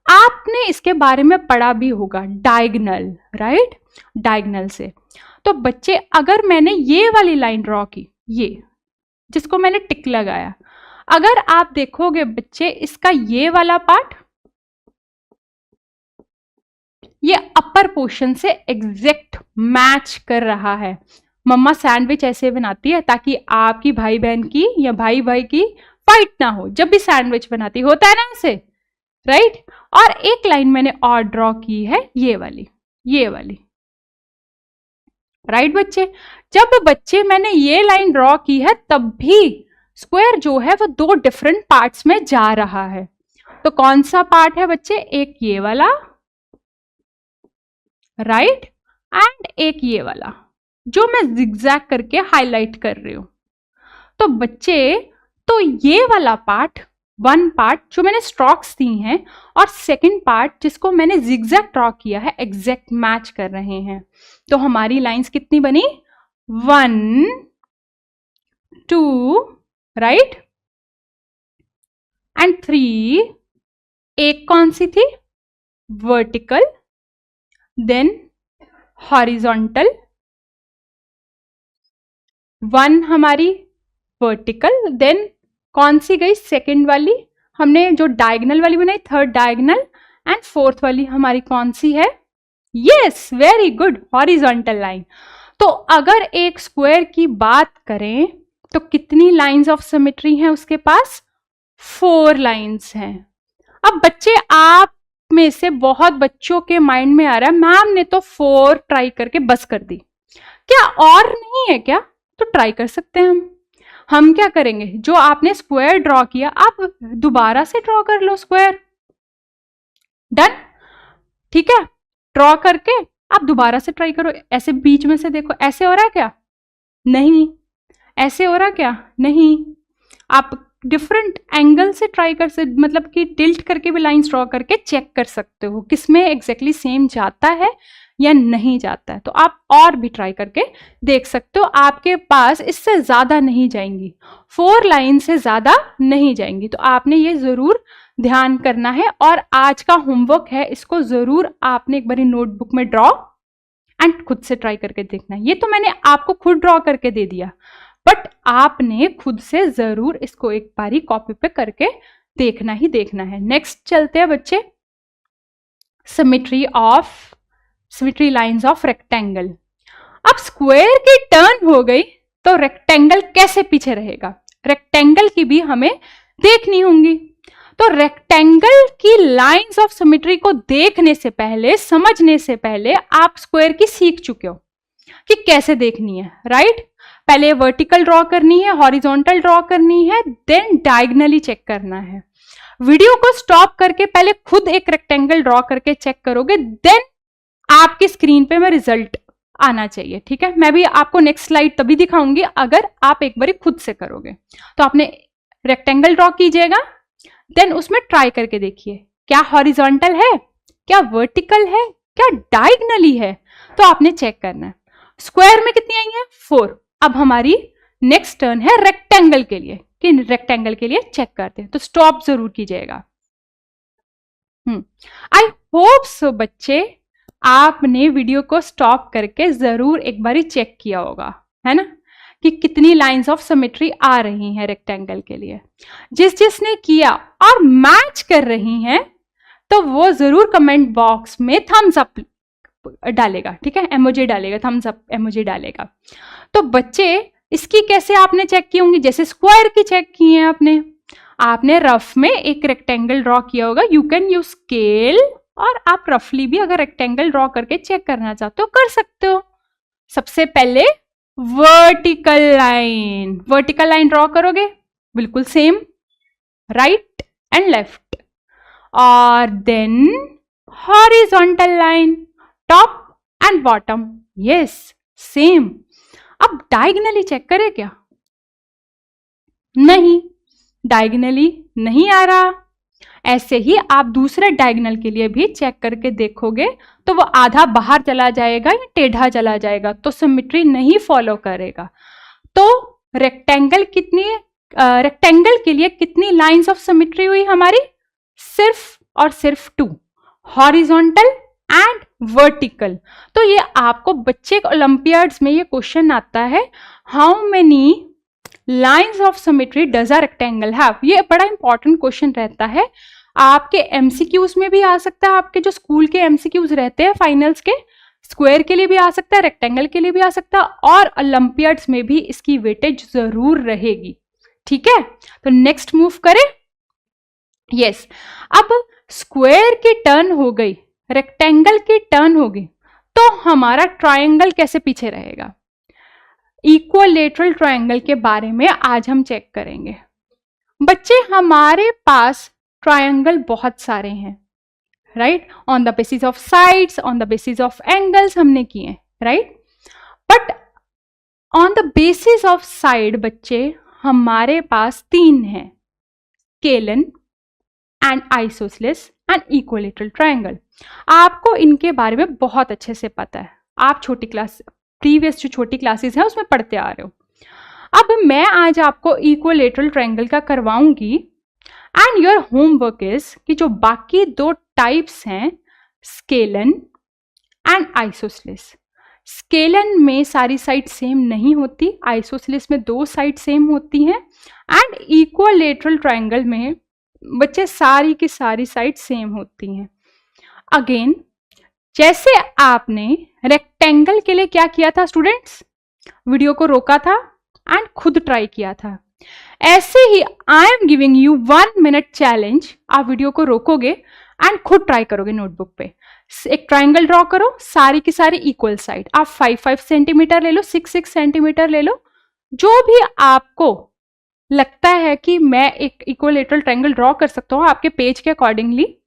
आपने इसके बारे में पढ़ा भी होगा, डायगनल, राइट, डायगनल से। तो बच्चे अगर मैंने ये वाली लाइन ड्रॉ की, ये जिसको मैंने टिक लगाया, अगर आप देखोगे बच्चे इसका ये वाला पार्ट ये अपर पोर्शन से एग्जैक्ट मैच कर रहा है। मम्मा सैंडविच ऐसे बनाती है ताकि आपकी भाई बहन की या भाई भाई की फाइट ना हो, जब भी सैंडविच बनाती होता है ना ऐसे, राइट। और एक लाइन मैंने और ड्रॉ की है, ये वाली, ये वाली, राइट बच्चे। जब बच्चे मैंने ये लाइन ड्रॉ की है तब भी स्क्वायर जो है वो दो डिफरेंट पार्ट्स में जा रहा है। तो कौन सा पार्ट है बच्चे? एक ये वाला, राइट, एंड एक ये वाला जो मैं जिगजैग करके हाईलाइट कर रही हूं। तो बच्चे तो ये वाला पार्ट, वन पार्ट जो मैंने स्ट्रोक्स दी हैं और सेकंड पार्ट जिसको मैंने जिगजैग ड्रॉ किया है, एग्जैक्ट मैच कर रहे हैं। तो हमारी लाइंस कितनी बनी? 1 2, राइट, एंड 3। एक कौन सी थी? वर्टिकल, देन हॉरिजॉन्टल, 1 हमारी वर्टिकल, देन कौन सी गई? सेकंड वाली हमने जो डायगोनल वाली बनाई, थर्ड डायगोनल, एंड फोर्थ वाली हमारी कौन सी है? Yes, very good, horizontal line. तो अगर एक स्क्वायर की बात करें तो कितनी लाइंस ऑफ सिमेट्री हैं उसके पास? 4 लाइंस हैं। अब बच्चे आप में से बहुत बच्चों के माइंड में आ रहा है मैम ने तो 4 ट्राई करके बस कर दी, क्या और नहीं है क्या? तो ट्राई कर सकते हैं हम क्या करेंगे, जो आपने स्क्वायर ड्रॉ किया आप दोबारा से ड्रॉ कर लो स्क्वायर, डन, ठीक है। ड्रॉ करके आप दोबारा से ट्राई करो, ऐसे बीच में से देखो, ऐसे हो रहा है क्या? नहीं। ऐसे हो रहा क्या? नहीं। आप डिफरेंट एंगल से ट्राई कर सकते, मतलब कि टिल्ट करके भी लाइंस ड्रॉ करके चेक कर सकते हो किसमें एग्जैक्टली सेम जाता है या नहीं जाता है। तो आप और भी ट्राई करके देख सकते हो, आपके पास इससे ज्यादा नहीं जाएंगी, 4 लाइन से ज्यादा नहीं जाएंगी। तो आपने ये जरूर ध्यान करना है। और आज का होमवर्क है, इसको जरूर आपने एक बारी नोटबुक में ड्रॉ एंड खुद से ट्राई करके देखना है। ये तो मैंने आपको खुद ड्रॉ करके दे दिया, बट आपने खुद से जरूर इसको एक बारी कॉपी पे करके देखना ही देखना है। नेक्स्ट चलते हैं बच्चे, सिमेट्री लाइंस ऑफ रेक्टेंगल। अब स्क्वायर की टर्न हो गई तो रेक्टेंगल कैसे पीछे रहेगा, रेक्टेंगल की भी हमें देखनी होंगी। तो रेक्टेंगल की लाइंस ऑफ सिमेट्री को देखने से पहले, समझने से पहले आप स्क्वायर की सीख चुके हो कि कैसे देखनी है, राइट। पहले वर्टिकल ड्रॉ करनी है, हॉरिजॉन्टल ड्रॉ करनी है, देन डायगनली चेक करना है। वीडियो को स्टॉप करके पहले खुद एक रेक्टेंगल ड्रॉ करके चेक करोगे, देन आपकी स्क्रीन पे में रिजल्ट आना चाहिए, ठीक है। मैं भी आपको नेक्स्ट स्लाइड तभी दिखाऊंगी अगर आप एक बारी खुद से करोगे। तो आपने रेक्टेंगल ड्रॉ कीजिएगा, देन उसमें ट्राई करके देखिए क्या हॉरिजॉन्टल है, क्या वर्टिकल है, क्या डायगनली है, तो आपने चेक करना है। स्क्वायर में कितनी आई है, 4। अब हमारी नेक्स्ट टर्न है रेक्टेंगल के लिए, कि रेक्टेंगल के लिए चेक करते हैं। तो स्टॉप जरूर कीजिएगा। आई होप सो बच्चे आपने वीडियो को स्टॉप करके जरूर एक बारी चेक किया होगा, है ना, कि कितनी लाइंस ऑफ सिमेट्री आ रही हैं रेक्टेंगल के लिए। जिसने किया और मैच कर रही हैं तो वो जरूर कमेंट बॉक्स में थम्स अप डालेगा, ठीक है, इमोजी डालेगा, थम्स अप इमोजी डालेगा। तो बच्चे इसकी कैसे आपने चेक की होंगी, जैसे स्क्वायर की चेक की है आपने रफ में एक रेक्टेंगल ड्रॉ किया होगा। यू कैन यूज स्केल, और आप रफली भी अगर रेक्टेंगल ड्रॉ करके चेक करना चाहते हो कर सकते हो। सबसे पहले वर्टिकल लाइन ड्रॉ करोगे, बिल्कुल सेम, राइट एंड लेफ्ट, और then horizontal line, top and bottom, yes same. अब डायगनली चेक करें क्या, नहीं, डायगनली नहीं आ रहा। ऐसे ही आप दूसरे डायगनल के लिए भी चेक करके देखोगे तो वो आधा बाहर चला जाएगा या टेढ़ा चला जाएगा, तो सिमेट्री नहीं फॉलो करेगा। तो रेक्टेंगल के लिए कितनी लाइंस ऑफ सिमेट्री हुई हमारी, सिर्फ और सिर्फ 2, हॉरिजॉन्टल एंड वर्टिकल। तो ये आपको बच्चे ओलंपियाड्स में ये क्वेश्चन आता है, how many lines of symmetry does a rectangle have. ये बड़ा इंपॉर्टेंट क्वेश्चन रहता है, आपके एमसीक्यूज में भी आ सकता है, आपके जो स्कूल के एमसीक्यूज रहते हैं फाइनल्स के, स्क्वायर के लिए भी आ सकता है, रेक्टेंगल के लिए भी आ सकता है, और ओलंपियाड्स में भी इसकी वेटेज जरूर रहेगी, ठीक है। तो नेक्स्ट मूव करें, यस। अब स्क्वायर की टर्न हो गई, रेक्टेंगल की टर्न हो गई, तो हमारा ट्रायंगल कैसे पीछे रहेगा। इक्विलैटरल ट्रायंगल के बारे में आज हम चेक करेंगे। बच्चे हमारे पास ट्रायंगल बहुत सारे हैं, right, on the basis of sides, on the basis of angles हमने किए, right. But on the basis of side बच्चे हमारे पास 3 हैं, scalene and isosceles and equilateral triangle. आपको इनके बारे में बहुत अच्छे से पता है, आप प्रीवियस जो छोटी क्लासेस हैं उसमें पढ़ते आ रहे हो। अब मैं आज आपको इक्विलैटरल ट्रायंगल का करवाऊंगी, एंड योर होमवर्क इज कि जो बाकी 2 टाइप्स हैं, स्केलन एंड आइसोसेलेस। स्केलन में सारी साइड सेम नहीं होती, आइसोसेलेस में 2 साइड सेम होती हैं, एंड इक्विलैटरल ट्रायंगल में बच्चे सारी की सारी साइड सेम होती हैं। अगेन, जैसे आपने रेक्टेंगल के लिए क्या किया था स्टूडेंट्स, वीडियो को रोका था एंड खुद ट्राई किया था, ऐसे ही I am giving you 1 minute challenge. आप वीडियो को रोकोगे एंड खुद ट्राई करोगे नोटबुक पे, एक ट्राइंगल ड्रॉ करो, सारी की सारी इक्वल साइड, आप 5-5 सेंटीमीटर ले लो, 6-6 सेंटीमीटर ले लो, जो भी आपको लगता है कि मैं एक इक्विलैटरल ट्रायंगल ड्रॉ कर सकता हूँ आपके पेज के अकॉर्डिंगली,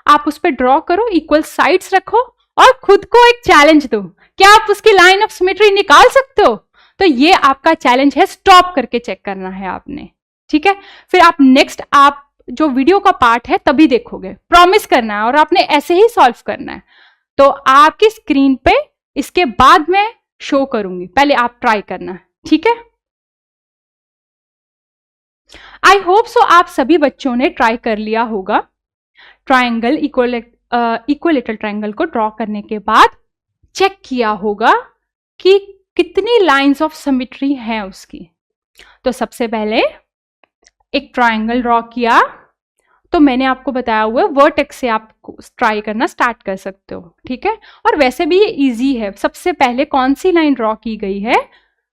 आप उस पर ड्रॉ करो, इक्वल साइड्स रखो और खुद को एक चैलेंज दो, क्या आप उसकी लाइन ऑफ सिमेट्री निकाल सकते हो। तो ये आपका चैलेंज है, स्टॉप करके चेक करना है आपने, ठीक है। फिर आप नेक्स्ट आप जो वीडियो का पार्ट है तभी देखोगे, प्रॉमिस करना है, और आपने ऐसे ही सॉल्व करना है। तो आपकी स्क्रीन पे इसके बाद मैं शो करूंगी, पहले आप ट्राई करना है, ठीक है। आई होप सो आप सभी बच्चों ने ट्राई कर लिया होगा। ट्राइंगल इक्विलेटरल ट्राइंगल को ड्रॉ करने के बाद चेक किया होगा कि कितनी लाइंस ऑफ सिमेट्री हैं उसकी। तो सबसे पहले एक ट्राइंगल ड्रॉ किया, तो मैंने आपको बताया हुआ है वर्टेक्स से आप ट्राई करना स्टार्ट कर सकते हो, ठीक है। और वैसे भी ये इजी है। सबसे पहले कौन सी लाइन ड्रॉ की गई है?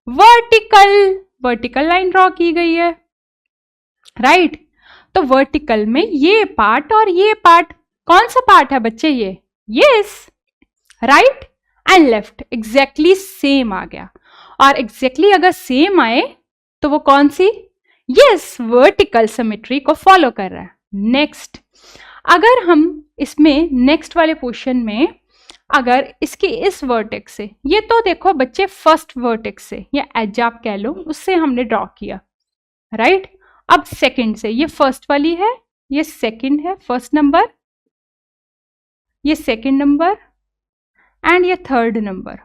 वर्टिकल लाइन ड्रॉ की गई है, राइट। तो वर्टिकल में ये पार्ट और ये पार्ट, कौन सा पार्ट है बच्चे? ये yes, right and left exactly same आ गया। और एग्जैक्टली अगर सेम आए तो वो कौन सी? यस, वर्टिकल सिमेट्री को फॉलो कर रहा है। नेक्स्ट, अगर हम इसमें नेक्स्ट वाले पोर्शन में अगर इसकी इस वर्टेक्स से, ये तो देखो बच्चे फर्स्ट वर्टेक्स से या एज आप कह लो, उससे हमने ड्रॉ किया, राइट। अब सेकंड से, ये फर्स्ट वाली है, ये सेकंड है, फर्स्ट नंबर, ये सेकंड नंबर एंड ये थर्ड नंबर।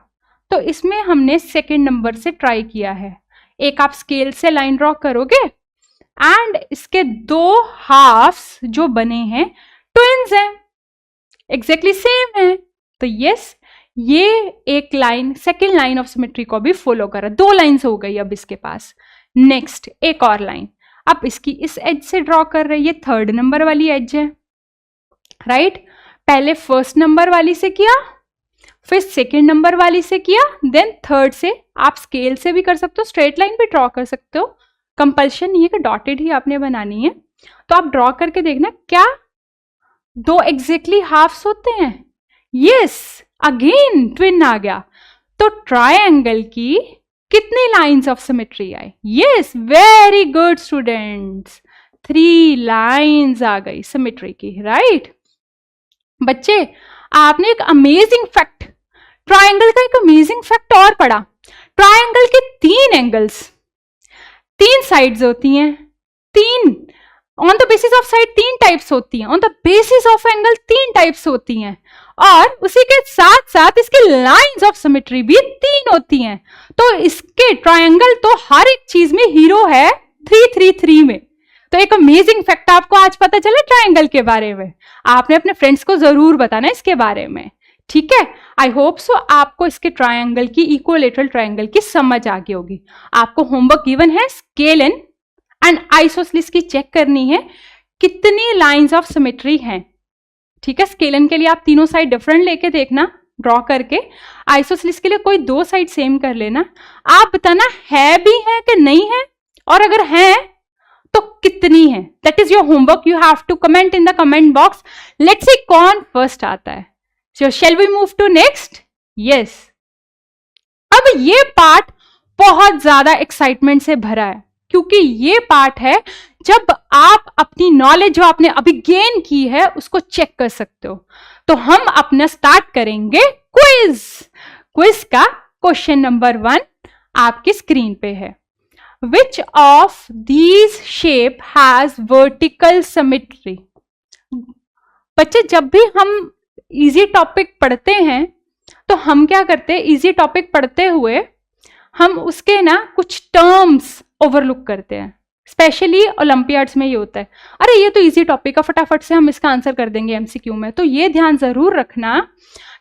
तो इसमें हमने सेकंड नंबर से ट्राई किया है। एक आप स्केल से लाइन ड्रॉ करोगे एंड इसके दो हाफ्स जो बने हैं ट्विन्स हैं, एग्जैक्टली सेम है। तो यस, ये एक line second line of symmetry को भी फॉलो कर रहा है। दो लाइन्स हो गई अब इसके पास। नेक्स्ट एक और लाइन, अब इसकी इस एज से ड्रॉ कर रहे हैं, ये थर्ड नंबर वाली एज है, राइट। पहले फर्स्ट नंबर वाली से किया, फिर सेकेंड नंबर वाली से किया, देन थर्ड से। आप स्केल से भी कर सकते हो, स्ट्रेट लाइन भी ड्रॉ कर सकते हो, कंपल्शन नहीं है कि डॉटेड ही आपने बनानी है। तो आप ड्रॉ करके देखना, क्या दो एग्जैक्टली हाफ्स होते हैं? यस, अगेन ट्विन आ गया। तो ट्रायंगल की कितनी लाइंस ऑफ सिमेट्री आई? Yes, very good students, 3 lines आ गई सिमेट्री की, राइट। बच्चे आपने एक अमेजिंग फैक्ट, ट्रायंगल का एक अमेजिंग फैक्ट और पढ़ा। ट्रायंगल के 3 एंगल्स, 3 साइड्स होती हैं, 3 on the basis of side 3 types होती हैं, on the basis of angle 3 types होती हैं, और उसी के साथ साथ इसकी लाइंस ऑफ सिमेट्री भी 3 होती हैं। तो इसके ट्रायंगल तो हर एक चीज में हीरो है 3-3-3 में। तो एक अमेजिंग फैक्ट आपको आज पता चला ट्रायंगल के बारे में। आपने अपने फ्रेंड्स को जरूर बताना इसके बारे में, ठीक है। आई होप सो आपको इसके ट्रायंगल की, इक्विलेटरल ट्रायंगल की समझ आ गई होगी। आपको होमवर्क गिवन है स्केल एंड आइसोसेलेस की चेक करनी है कितनी लाइंस ऑफ सिमेट्री हैं, ठीक है। स्केलन के लिए आप तीनों साइड डिफरेंट लेके देखना ड्रॉ करके, आइसोसेलेस के लिए कोई 2 साइड सेम कर लेना। आप बताना है भी है कि नहीं है, और अगर है तो कितनी है। That is your homework, you have to comment in the comment box. Let's see कौन फर्स्ट आता है। So shall we move to next? Yes. अब ये पार्ट बहुत ज्यादा एक्साइटमेंट से भरा है, क्योंकि ये पार्ट है जब आप अपनी नॉलेज जो आपने अभी गेन की है उसको चेक कर सकते हो। तो हम अपना स्टार्ट करेंगे क्विज। क्विज का क्वेश्चन नंबर 1 आपकी स्क्रीन पे है। Which of these shape has vertical symmetry? बच्चे जब भी हम इजी टॉपिक पढ़ते हैं तो हम क्या करते हैं, इजी टॉपिक पढ़ते हुए हम उसके ना कुछ टर्म्स ओवरलुक करते हैं। स्पेशली ओलंपियाड्स में ये होता है, अरे ये तो इजी टॉपिक है, फटाफट से हम इसका आंसर कर देंगे एमसीक्यू में। तो ये ध्यान जरूर रखना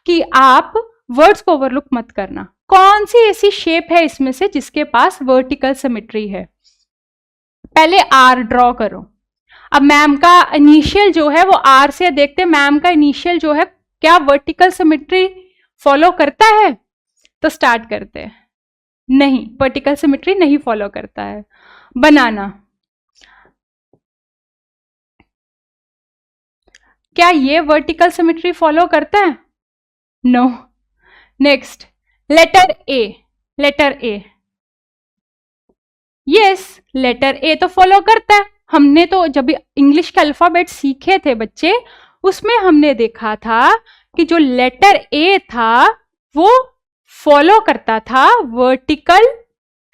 कि आप वर्ड्स को ओवरलुक मत करना। कौन सी ऐसी शेप है इसमें से जिसके पास वर्टिकल सिमेट्री है? पहले आर ड्रॉ करो। अब मैम का इनिशियल जो है वो आर से देखते हैं, मैम का इनिशियल जो है क्या वर्टिकल सिमेट्री फॉलो करता है? तो स्टार्ट करते हैं। नहीं, वर्टिकल सिमेट्री नहीं फॉलो करता है। बनाना, क्या ये वर्टिकल सिमेट्री फॉलो करता है? No. Next, letter A. Letter A, yes, letter A तो फॉलो करता है। हमने तो जब इंग्लिश के अल्फाबेट सीखे थे बच्चे, उसमें हमने देखा था कि जो लेटर ए था वो फॉलो करता था वर्टिकल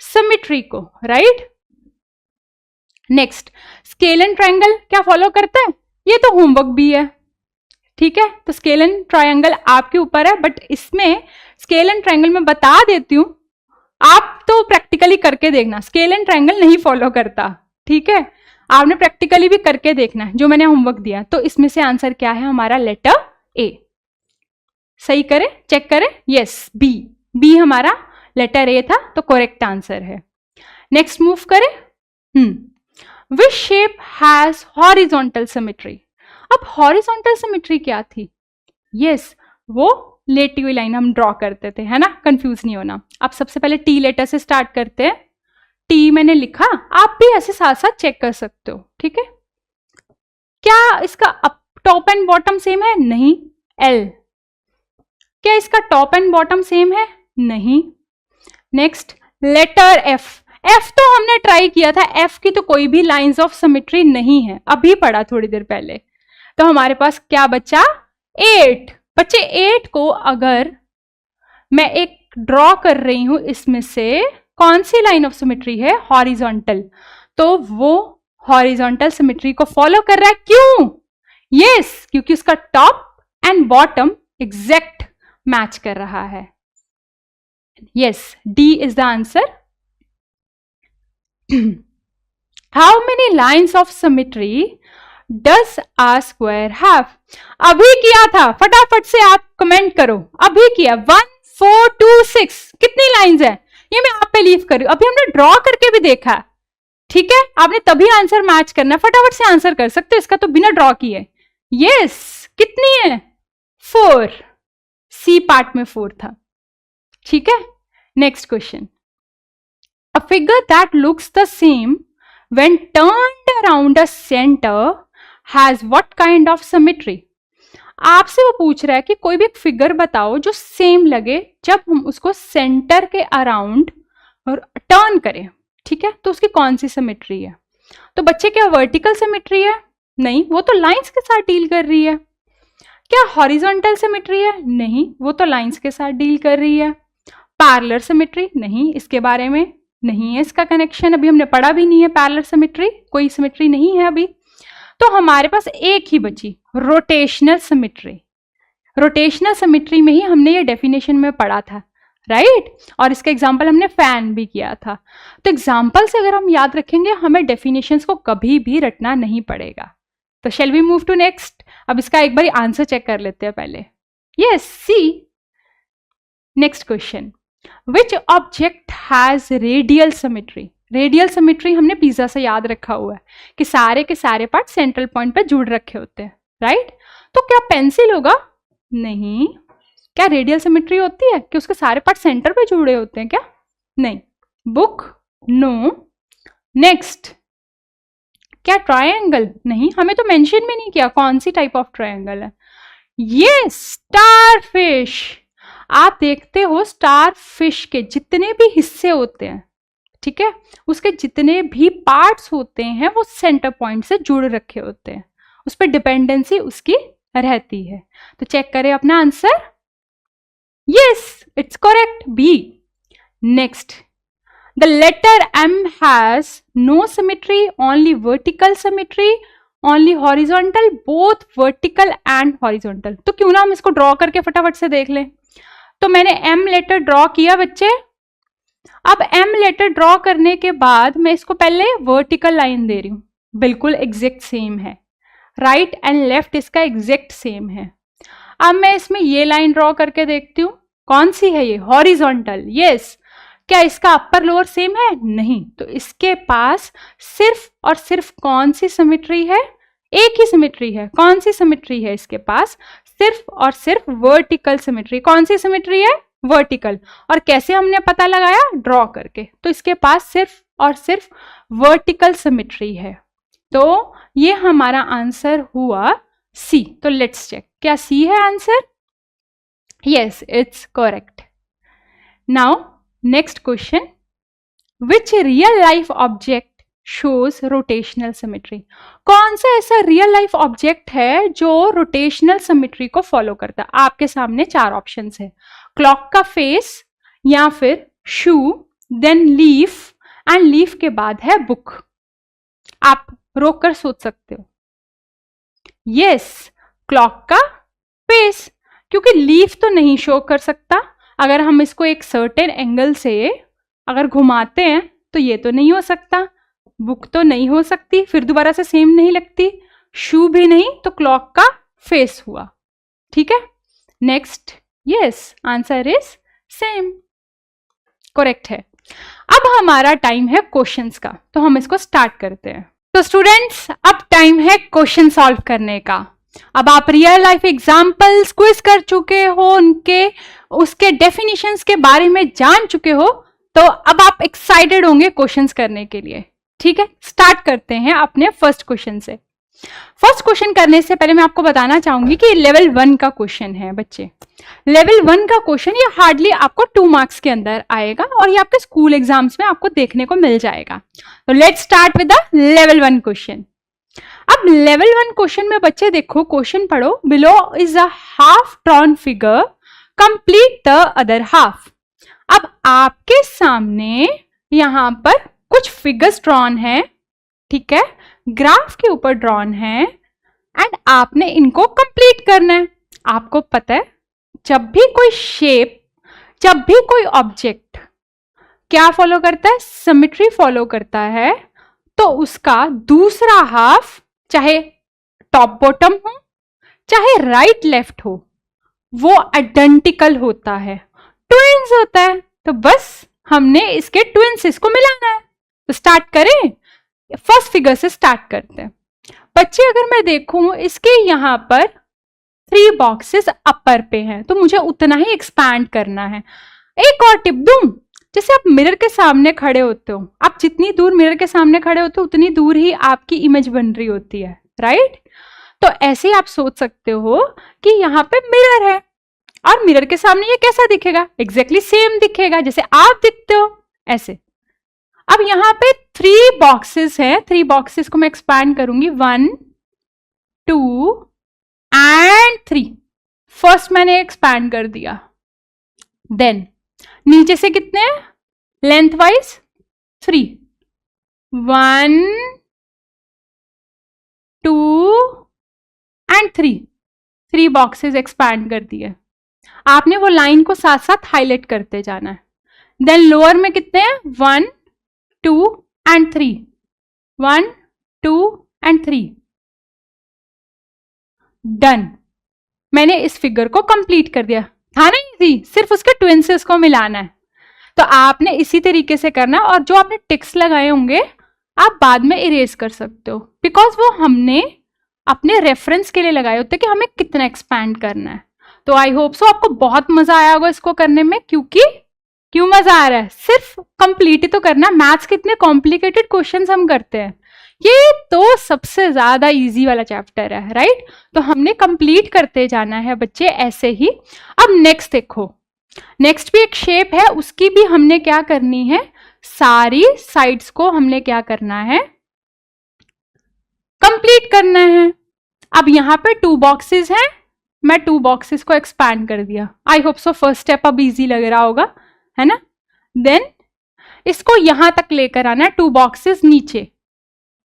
सिमेट्री को, right. Next, scale and triangle क्या फॉलो करता है? ये तो होमवर्क भी है, ठीक है। तो स्केल एंड ट्रायंगल आपके ऊपर है, बट इसमें स्केल एंड ट्रायंगल में बता देती हूं, आप तो प्रैक्टिकली करके देखना। स्केल एंड ट्रायंगल नहीं फॉलो करता, ठीक है, आपने प्रैक्टिकली भी करके देखना है जो मैंने होमवर्क दिया। तो इसमें से आंसर क्या है हमारा? Letter A. सही करें, चेक करें। यस, बी, बी हमारा लेटर ए था, तो करेक्ट आंसर है। नेक्स्ट मूव करें। Which shape has horizontal symmetry? अब हॉरिजॉन्टल सिमेट्री क्या थी? यस, वो लेटी हुई लाइन हम ड्रॉ करते थे, है ना, कंफ्यूज नहीं होना। अब सबसे पहले टी लेटर से स्टार्ट करते हैं। टी मैंने लिखा, आप भी ऐसे साथ साथ चेक कर सकते हो, ठीक है। क्या इसका टॉप एंड बॉटम सेम है? नहीं। एल, क्या इसका टॉप एंड बॉटम सेम है? नहीं। Next letter F. एफ तो हमने ट्राई किया था, एफ की तो कोई भी लाइंस ऑफ सिमेट्री नहीं है, अभी पढ़ा थोड़ी देर पहले। तो हमारे पास क्या बचा? 8। बच्चे 8 को अगर मैं एक ड्रॉ कर रही हूं, इसमें से कौन सी लाइन ऑफ सिमेट्री है? हॉरिजॉन्टल। तो वो हॉरिजॉन्टल सिमेट्री को फॉलो कर रहा है। क्यों? यस, क्योंकि उसका top and bottom exact match कर रहा है। Yes, D is the answer. How many lines of symmetry does a square have? अभी किया था, फटाफट से आप कमेंट करो। अभी किया 1 4 2 6। कितनी लाइंस है? ये मैं आप पे लीव कर रही हूं। अभी हमने ड्रॉ करके भी देखा, ठीक है। आपने तभी आंसर मैच करना, फटाफट से आंसर कर सकते हो इसका तो बिना ड्रॉ किए। यस, कितनी है? 4। सी पार्ट में 4 था, ठीक है। Next question. A figure that looks the same when turned around a center has what kind of symmetry? आपसे वो पूछ रहा है कि कोई भी एक फिगर बताओ जो सेम लगे जब हम उसको सेंटर के अराउंड टर्न करें, ठीक है। तो उसकी कौन सी सिमेट्री है? तो बच्चे क्या वर्टिकल सिमेट्री है? नहीं, वो तो लाइंस के साथ डील कर रही है। क्या हॉरिजॉन्टल सिमेट्री है? नहीं, वो तो लाइंस के साथ डील कर रही है। Parallel symmetry? नहीं, इसके बारे में नहीं है इसका कनेक्शन, अभी हमने पढ़ा भी नहीं है। पैरेलल सिमेट्री कोई सिमेट्री नहीं है अभी। तो हमारे पास एक ही बची, रोटेशनल सिमेट्री। रोटेशनल सिमेट्री में ही हमने ये डेफिनेशन में पढ़ा था, राइट। और इसका एग्जांपल हमने फैन भी किया था। तो एग्जांपल से अगर हम याद रखेंगे, हमें डेफिनेशंस को कभी भी रटना नहीं पड़ेगा। तो shall we move to next. अब इसका एक बार आंसर चेक कर लेते हैं पहले। Yes, C. Next question. Which object has radial symmetry? Radial symmetry हमने पिज्जा से याद रखा हुआ है कि सारे के सारे पार्ट सेंट्रल पॉइंट पे जुड़ रखे होते हैं, राइट। तो क्या पेंसिल होगा? नहीं। क्या रेडियल सिमेट्री होती है कि उसके सारे पार्ट सेंटर पे जुड़े होते हैं? क्या? नहीं। बुक? नो। नेक्स्ट, क्या ट्रायंगल? नहीं, हमें तो मेंशन भी नहीं किया कौन सी टाइप ऑफ ट्रायंगल है। ये स्टारफिश। आप देखते हो स्टार फिश के जितने भी हिस्से होते हैं, ठीक है, उसके जितने भी पार्ट्स होते हैं वो सेंटर पॉइंट से जुड़ रखे होते हैं, उस पर डिपेंडेंसी उसकी रहती है। तो चेक करें अपना answer. Yes, it's correct, B. Next, the letter M has no symmetry, only vertical symmetry, only horizontal, both vertical and horizontal. तो क्यों ना हम इसको ड्रॉ करके फटाफट से देख लें। तो मैंने एम लेटर ड्रॉ किया बच्चे। अब एम लेटर ड्रॉ करने के बाद मैं इसको पहले वर्टिकल लाइन दे रही हूं, बिल्कुल एग्जैक्ट सेम है। राइट एंड लेफ्ट इसका एग्जैक्ट सेम है। अब मैं इसमें ये लाइन ड्रॉ करके देखती हूँ, कौन सी है ये? हॉरिजॉन्टल। यस। क्या इसका अपर लोअर सेम है? नहीं। तो इसके पास सिर्फ और सिर्फ कौन सी सिमेट्री है? एक ही सिमेट्री है। कौन सी सिमेट्री है इसके पास? सिर्फ और सिर्फ वर्टिकल सिमेट्री। कौन सी सिमेट्री है? वर्टिकल। और कैसे हमने पता लगाया? ड्रॉ करके। तो इसके पास सिर्फ और सिर्फ वर्टिकल सिमेट्री है। तो ये हमारा आंसर हुआ सी। तो लेट्स चेक, क्या सी है answer? Yes, it's correct. Now next question, which real life object shows rotational symmetry? कौन सा ऐसा रियल लाइफ ऑब्जेक्ट है जो रोटेशनल सिमेट्री को फॉलो करता है? आपके सामने 4 ऑप्शंस है, क्लॉक का फेस, या फिर शू, देन लीफ, एंड लीफ के बाद है बुक। आप रोक कर सोच सकते हो। यस, क्लॉक का फेस, क्योंकि लीफ तो नहीं शो कर सकता। अगर हम इसको एक सर्टेन एंगल से अगर घुमाते हैं तो ये तो नहीं हो सकता। बुक तो नहीं हो सकती, फिर दोबारा से सेम नहीं लगती, शू भी नहीं, तो क्लॉक का फेस हुआ। ठीक है, next, yes, answer is same, correct है। अब हमारा टाइम है क्वेश्चंस का, तो हम इसको स्टार्ट करते हैं। तो स्टूडेंट्स, अब टाइम है क्वेश्चन सॉल्व करने का। अब आप रियल लाइफ एग्जांपल्स क्विज कर चुके हो, उनके उसके डेफिनेशंस के बारे में जान चुके हो, तो अब आप एक्साइटेड होंगे क्वेश्चंस करने के लिए। ठीक है, स्टार्ट करते हैं अपने फर्स्ट क्वेश्चन से। फर्स्ट क्वेश्चन करने से पहले मैं आपको बताना चाहूंगी कि लेवल 1 का क्वेश्चन है बच्चे। लेवल 1 का क्वेश्चन ये हार्डली आपको 2 मार्क्स के अंदर आएगा और ये आपके स्कूल एग्जाम्स में आपको देखने को मिल जाएगा। तो let's start with the level 1 question. अब लेवल 1 क्वेश्चन में बच्चे देखो, क्वेश्चन पढ़ो। Below is a half drawn figure, complete the other half. अब आपके सामने यहां पर कुछ फिगर्स ड्रॉन है, ठीक है, ग्राफ के ऊपर ड्रॉन है, एंड आपने इनको कंप्लीट करना है। आपको पता है जब भी कोई शेप, जब भी कोई ऑब्जेक्ट क्या फॉलो करता है, सिमेट्री फॉलो करता है, तो उसका दूसरा हाफ चाहे टॉप बॉटम हो चाहे राइट लेफ्ट हो, वो आइडेंटिकल होता है, ट्विंस होता है। तो बस हमने इसके ट्विंस को मिलाना है। तो स्टार्ट करें, फर्स्ट फिगर से स्टार्ट करते हैं। बच्चे अगर मैं देखूं, इसके यहां पर 3 बॉक्सेस अपर पे हैं, तो मुझे उतना ही एक्सपैंड करना है। एक और टिप दूं, जैसे आप मिरर के सामने खड़े होते हो, आप जितनी दूर मिरर के सामने खड़े होते हो उतनी दूर ही आपकी इमेज बन रही होती है, राइट? तो ऐसे ही आप सोच सकते हो कि यहाँ पे मिरर है और मिरर के सामने ये कैसा दिखेगा, एग्जैक्टली सेम दिखेगा जैसे आप दिखते हो, ऐसे। अब यहाँ पे 3 बॉक्सेस हैं, 3 बॉक्सेस को मैं एक्सपैंड करूंगी, 1 2 एंड 3। फर्स्ट मैंने एक्सपैंड कर दिया, देन नीचे से कितने हैं length wise, 3, 1 2 and 3 boxes expand कर दिए। आपने वो लाइन को साथ साथ हाईलाइट करते जाना है। देन लोअर में कितने हैं, 1 2 एंड 3, 1 2 एंड 3, डन। मैंने इस फिगर को कंप्लीट कर दिया, था ना इजी, सिर्फ उसके ट्विंसेस को मिलाना है। तो आपने इसी तरीके से करना, और जो आपने टिक्स लगाए होंगे आप बाद में इरेज कर सकते हो, बिकॉज वो हमने अपने रेफरेंस के लिए लगाए होते कि हमें कितना एक्सपैंड करना है। तो आई होप सो आपको बहुत मजा आया होगा इसको करने में। क्यों मजा आ रहा है, सिर्फ कंप्लीट ही तो करना। मैथ्स के इतने कॉम्प्लिकेटेड क्वेश्चंस हम करते हैं, ये तो सबसे ज्यादा इजी वाला चैप्टर है, राइट? तो हमने कंप्लीट करते जाना है बच्चे, ऐसे ही। अब नेक्स्ट देखो, नेक्स्ट भी एक शेप है, उसकी भी हमने क्या करनी है, सारी साइड्स को हमने क्या करना है, कंप्लीट करना है। अब यहां पे 2 बॉक्सेस हैं, मैं 2 बॉक्सेस को एक्सपैंड कर दिया। I hope so first step अब इजी लग रहा होगा, है ना? देन इसको यहां तक लेकर आना है, 2 बॉक्सेस नीचे,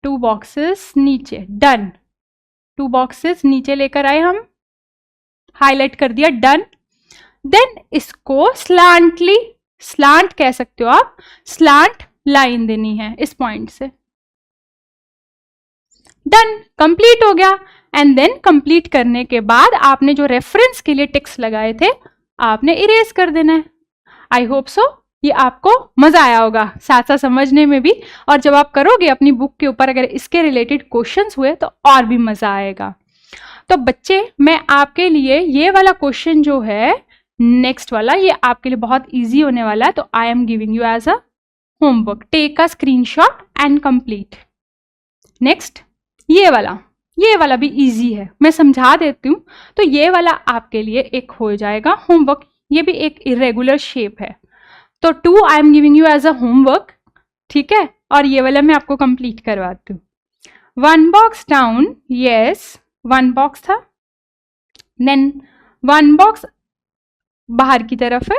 2 बॉक्सेस नीचे, डन। 2 बॉक्सेस नीचे लेकर आए हम, हाईलाइट कर दिया, डन। देन इसको स्लांटली, स्लांट कह सकते हो आप, स्लांट लाइन देनी है इस पॉइंट से, डन, कंप्लीट हो गया। एंड देन कंप्लीट करने के बाद आपने जो रेफरेंस के लिए टिक्स लगाए थे आपने इरेज कर देना है। आई होप सो ये आपको मजा आया होगा साथ साथ समझने में भी, और जब आप करोगे अपनी बुक के ऊपर अगर इसके रिलेटेड क्वेश्चंस हुए तो और भी मजा आएगा। तो बच्चे, मैं आपके लिए ये वाला क्वेश्चन जो है नेक्स्ट वाला, ये आपके लिए बहुत इजी होने वाला है, तो I am giving you as a homework, take a screenshot and complete. Next ये वाला भी इजी है, मैं समझा देती हूँ। तो ये वाला आपके लिए एक हो जाएगा होमवर्क, ये भी एक इरेगुलर शेप है, तो 2 I am giving you as a homework, ठीक है? और ये वाला मैं आपको कंप्लीट करवाती हूँ। 1 बॉक्स डाउन, यस 1 बॉक्स था, देन 1 बॉक्स बाहर की तरफ है,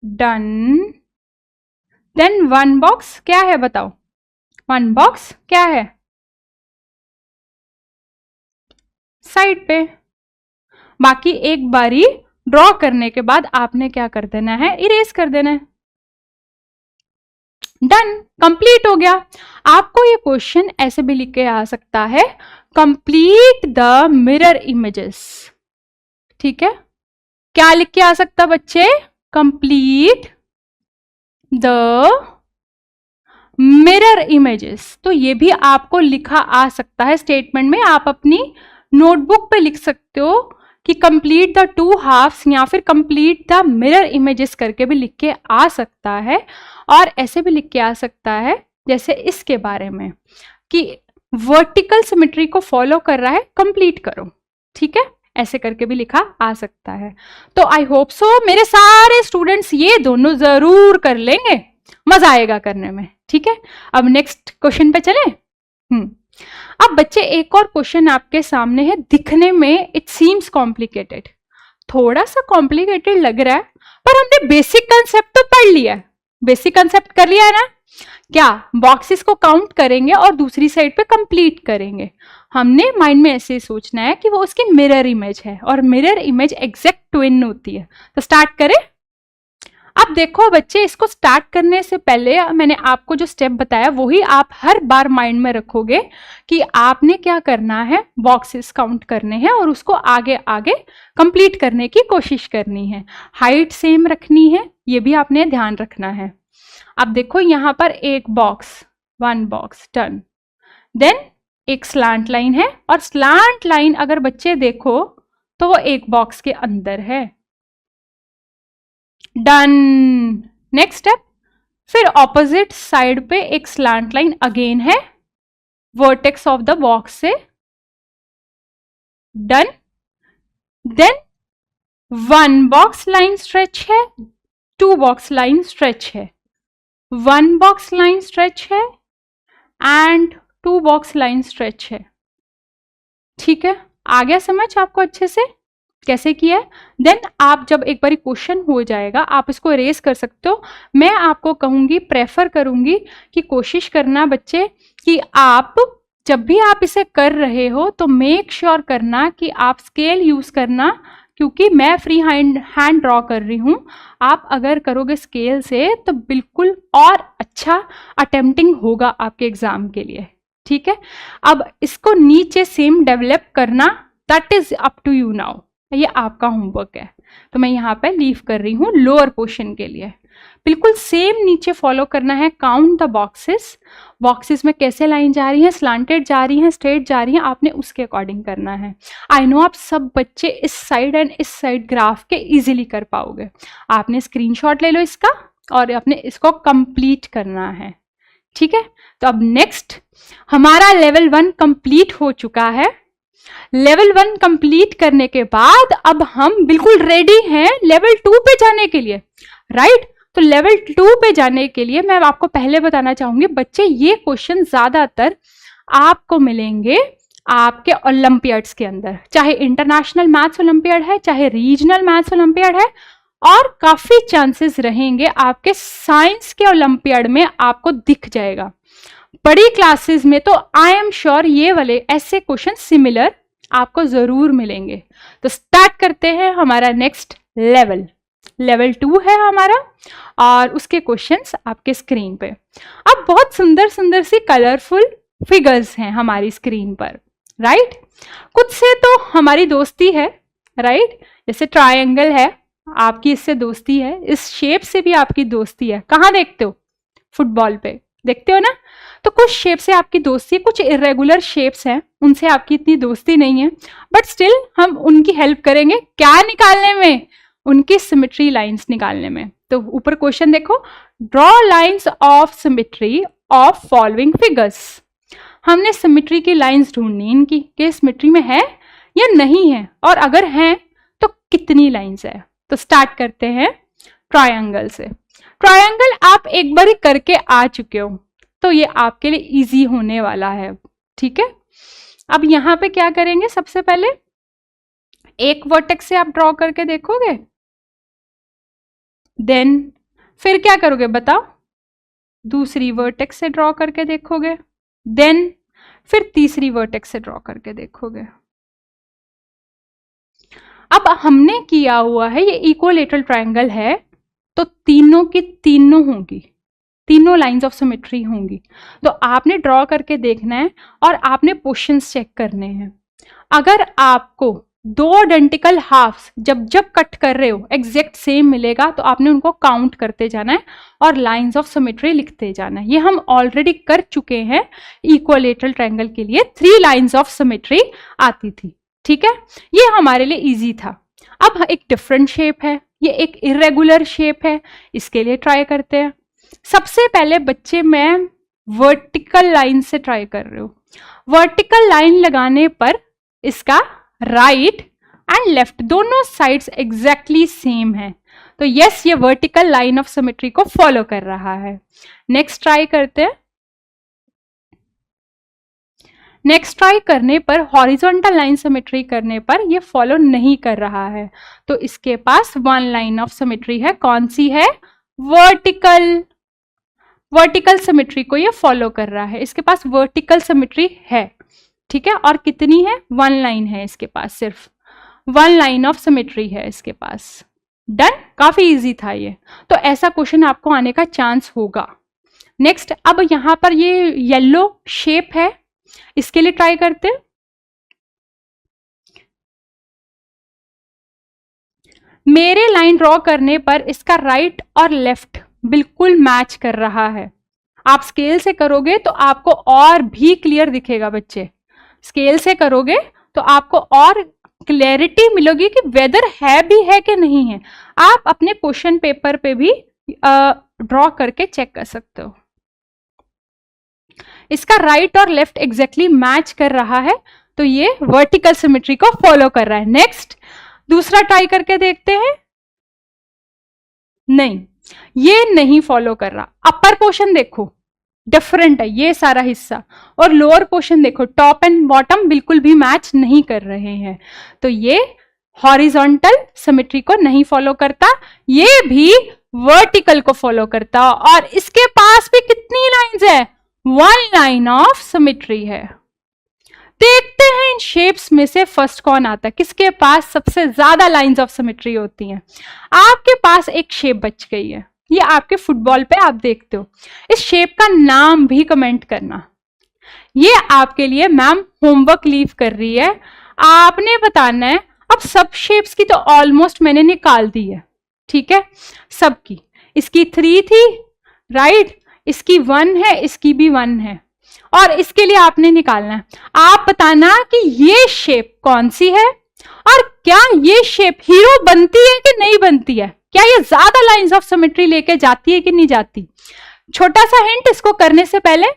डन। देन 1 बॉक्स क्या है बताओ, 1 बॉक्स क्या है, साइड पे। बाकी एक बारी ड्रॉ करने के बाद आपने क्या कर देना है, इरेज कर देना है, डन, कंप्लीट हो गया। आपको ये क्वेश्चन ऐसे भी लिख के आ सकता है, कंप्लीट द मिरर इमेजेस। ठीक है, क्या लिख के आ सकता बच्चे? Complete the mirror images. तो ये भी आपको लिखा आ सकता है स्टेटमेंट में, आप अपनी नोटबुक पे लिख सकते हो कि कंप्लीट द टू हाफ्स, या फिर कंप्लीट द मिरर इमेजेस करके भी लिख के आ सकता है। और ऐसे भी लिख के आ सकता है जैसे इसके बारे में कि वर्टिकल सिमेट्री को फॉलो कर रहा है, कंप्लीट करो। ठीक है, ऐसे करके भी लिखा आ सकता है। तो आई होप सो मेरे सारे स्टूडेंट्स ये दोनों जरूर कर लेंगे, मजा आएगा करने में। ठीक है, अब नेक्स्ट क्वेश्चन पे चलें। अब बच्चे एक और क्वेश्चन आपके सामने है, दिखने में इट सीम्स कॉम्प्लिकेटेड, थोड़ा सा कॉम्प्लिकेटेड लग रहा है, पर हमने बेसिक कंसेप्ट तो पढ़ लिया है, बेसिक कंसेप्ट कर लिया है ना। क्या बॉक्सेस को काउंट करेंगे और दूसरी साइड पे कंप्लीट करेंगे। हमने माइंड में ऐसे सोचना है कि वो उसकी मिरर इमेज है, और मिरर इमेज एग्जैक्ट ट्विन होती है। तो स्टार्ट करें। अब देखो बच्चे, इसको स्टार्ट करने से पहले मैंने आपको जो स्टेप बताया वही आप हर बार माइंड में रखोगे कि आपने क्या करना है, बॉक्सेस काउंट करने हैं और उसको आगे आगे कंप्लीट करने की कोशिश करनी है। हाइट सेम रखनी है, ये भी आपने ध्यान रखना है। अब देखो यहाँ पर एक box, one box done. Then एक स्लांट लाइन है, और स्लांट लाइन अगर बच्चे देखो तो वो एक बॉक्स के अंदर है। डन। नेक्स्ट स्टेप, फिर ऑपोजिट साइड पे एक स्लांट लाइन अगेन है वर्टेक्स ऑफ द बॉक्स से। Done. Then one box line stretch है, टू बॉक्स लाइन स्ट्रेच है, वन बॉक्स लाइन स्ट्रेच है and two box line stretch है। ठीक है, आ गया समझ आपको अच्छे से कैसे किया है। देन आप जब एक बार क्वेश्चन हो जाएगा आप इसको इरेज कर सकते हो। मैं आपको कहूंगी, प्रेफर करूंगी कि कोशिश करना बच्चे कि आप जब भी आप इसे कर रहे हो तो मेक श्योर करना कि आप स्केल यूज करना, क्योंकि मैं फ्री हैंड ड्रॉ कर रही हूं। आप अगर करोगे स्केल से तो बिल्कुल और अच्छा अटेम्प्टिंग होगा आपके एग्जाम के लिए। ठीक है, अब इसको नीचे सेम डेवलप करना, that is up to you now, ये आपका होमवर्क है। तो मैं यहाँ पे लीव कर रही हूँ लोअर पोर्शन के लिए। बिल्कुल सेम नीचे फॉलो करना है, काउंट द बॉक्सेस। बॉक्सेस में कैसे लाइन जा रही है, स्लांटेड जा रही है, स्ट्रेट जा रही है, आपने उसके अकॉर्डिंग करना है। आई नो आप सब बच्चे इस साइड एंड इस साइड ग्राफ के इजीली कर पाओगे। आपने स्क्रीनशॉट ले लो इसका और आपने इसको कंप्लीट करना है। ठीक है, तो अब नेक्स्ट हमारा लेवल 1 कंप्लीट हो चुका है। लेवल 1 कंप्लीट करने के बाद अब हम बिल्कुल रेडी हैं लेवल 2 पे जाने के लिए, राइट। तो लेवल 2 पे जाने के लिए मैं आपको पहले बताना चाहूंगी बच्चे, ये क्वेश्चन ज्यादातर आपको मिलेंगे आपके ओलंपियाड्स के अंदर, चाहे इंटरनेशनल मैथ्स ओलंपियाड है, चाहे रीजनल मैथ्स ओलंपियाड है, और काफी चांसेस रहेंगे आपके साइंस के ओलंपियाड में आपको दिख जाएगा। बड़ी क्लासेस में तो आई एम श्योर ये वाले ऐसे क्वेश्चन सिमिलर आपको जरूर मिलेंगे। तो स्टार्ट करते हैं हमारा नेक्स्ट लेवल। लेवल 2 है हमारा और उसके क्वेश्चंस आपके स्क्रीन पे। अब बहुत सुंदर सुंदर सी कलरफुल फिगर्स हैं हमारी स्क्रीन पर, राइट। कुछ से तो हमारी दोस्ती है, राइट। जैसे ट्रायंगल है, आपकी इससे दोस्ती है, इस शेप से भी आपकी दोस्ती है। कहाँ देखते हो? फुटबॉल पे देखते हो ना। तो कुछ शेप से आपकी दोस्ती है, कुछ इरेगुलर शेप्स हैं उनसे आपकी इतनी दोस्ती नहीं है, बट स्टिल हम उनकी हेल्प करेंगे क्या निकालने में, उनकी सिमेट्री लाइंस निकालने में। तो ऊपर क्वेश्चन देखो, draw lines of symmetry of following figures. हमने सिमेट्री की लाइंस ढूंढनी इनकी कि सिमेट्री में है या नहीं है, और अगर है तो कितनी लाइंस है। तो स्टार्ट करते हैं ट्रायंगल से। ट्रायंगल आप एक बार ही करके आ चुके हो तो ये आपके लिए इजी होने वाला है, ठीक है। अब यहां पे क्या करेंगे, सबसे पहले एक वर्टेक्स से आप ड्रॉ करके देखोगे, देन फिर क्या करोगे बताओ, दूसरी वर्टेक्स से ड्रॉ करके देखोगे, देन फिर तीसरी वर्टेक्स से ड्रॉ करके देखोगे। अब हमने किया हुआ है ये इक्विलैटरल ट्रायंगल है, तो तीनों की तीनों होंगी, तीनों लाइंस ऑफ सिमेट्री होंगी। तो आपने ड्रॉ करके देखना है और आपने पोर्शंस चेक करने हैं। अगर आपको दो आइडेंटिकल हाफ्स जब जब कट कर रहे हो एग्जैक्ट सेम मिलेगा तो आपने उनको काउंट करते जाना है और लाइंस ऑफ सिमेट्री लिखते जाना है। ये हम ऑलरेडी कर चुके हैं इक्विलैटरल ट्रायंगल के लिए, 3 लाइंस ऑफ सिमेट्री आती थी। ठीक है, ये हमारे लिए इजी था। अब एक डिफरेंट शेप है, ये एक इरेगुलर शेप है, इसके लिए ट्राई करते हैं। सबसे पहले बच्चे मैं वर्टिकल लाइन से ट्राई कर रही हूँ। वर्टिकल लाइन लगाने पर इसका राइट एंड लेफ्ट दोनों साइड्स एग्जैक्टली सेम है, तो यस ये वर्टिकल लाइन ऑफ सिमेट्री को फॉलो कर रहा है। नेक्स्ट ट्राई करते हैं। नेक्स्ट ट्राई करने पर हॉरिजॉन्टल लाइन सिमेट्री करने पर ये फॉलो नहीं कर रहा है, तो इसके पास 1 लाइन ऑफ सिमेट्री है। कौन सी है? वर्टिकल। वर्टिकल सिमेट्री को ये फॉलो कर रहा है, इसके पास वर्टिकल सिमेट्री है। ठीक है, और कितनी है? 1 लाइन है इसके पास, सिर्फ 1 लाइन ऑफ सिमेट्री है इसके पास। डन, काफी इजी था ये। तो ऐसा क्वेश्चन आपको आने का चांस होगा। नेक्स्ट, अब यहां पर ये येलो शेप है, इसके लिए ट्राई करते हैं। मेरे लाइन ड्रॉ करने पर इसका राइट और लेफ्ट बिल्कुल मैच कर रहा है। आप स्केल से करोगे तो आपको और भी क्लियर दिखेगा बच्चे। स्केल से करोगे तो आपको और क्लैरिटी मिलेगी कि वेदर है भी है कि नहीं है। आप अपने क्वेश्चन पेपर पे भी ड्रॉ करके चेक कर सकते हो। इसका राइट और लेफ्ट एग्जैक्टली मैच कर रहा है, तो ये वर्टिकल सिमेट्री को फॉलो कर रहा है। नेक्स्ट, दूसरा ट्राई करके देखते हैं। नहीं, ये नहीं फॉलो कर रहा। अपर पोर्शन देखो डिफरेंट है ये सारा हिस्सा, और लोअर पोर्शन देखो टॉप एंड बॉटम बिल्कुल भी मैच नहीं कर रहे हैं, तो ये हॉरिजॉन्टल सिमेट्री को नहीं फॉलो करता, ये भी वर्टिकल को फॉलो करता। और इसके पास भी कितनी लाइंस है? 1 लाइन ऑफ सिमेट्री है। देखते हैं इन शेप्स में से फर्स्ट कौन आता है, किसके पास सबसे ज्यादा लाइंस ऑफ सिमेट्री होती हैं। आपके पास एक शेप बच गई है, ये आपके फुटबॉल पे आप देखते हो। इस शेप का नाम भी कमेंट करना। ये आपके लिए मैम होमवर्क लीव कर रही है, आपने बताना है। अब सब शेप्स की तो ऑलमोस्ट मैंने निकाल दी है, ठीक है, सबकी। इसकी 3 थी, राइट, इसकी 1 है, इसकी भी 1 है, और इसके लिए आपने निकालना है। आप बताना कि ये शेप कौन सी है, और क्या ये शेप हीरो बनती है कि नहीं बनती है, क्या ये ज्यादा लाइंस ऑफ सिमेट्री लेके जाती है कि नहीं जाती। छोटा सा हिंट इसको करने से पहले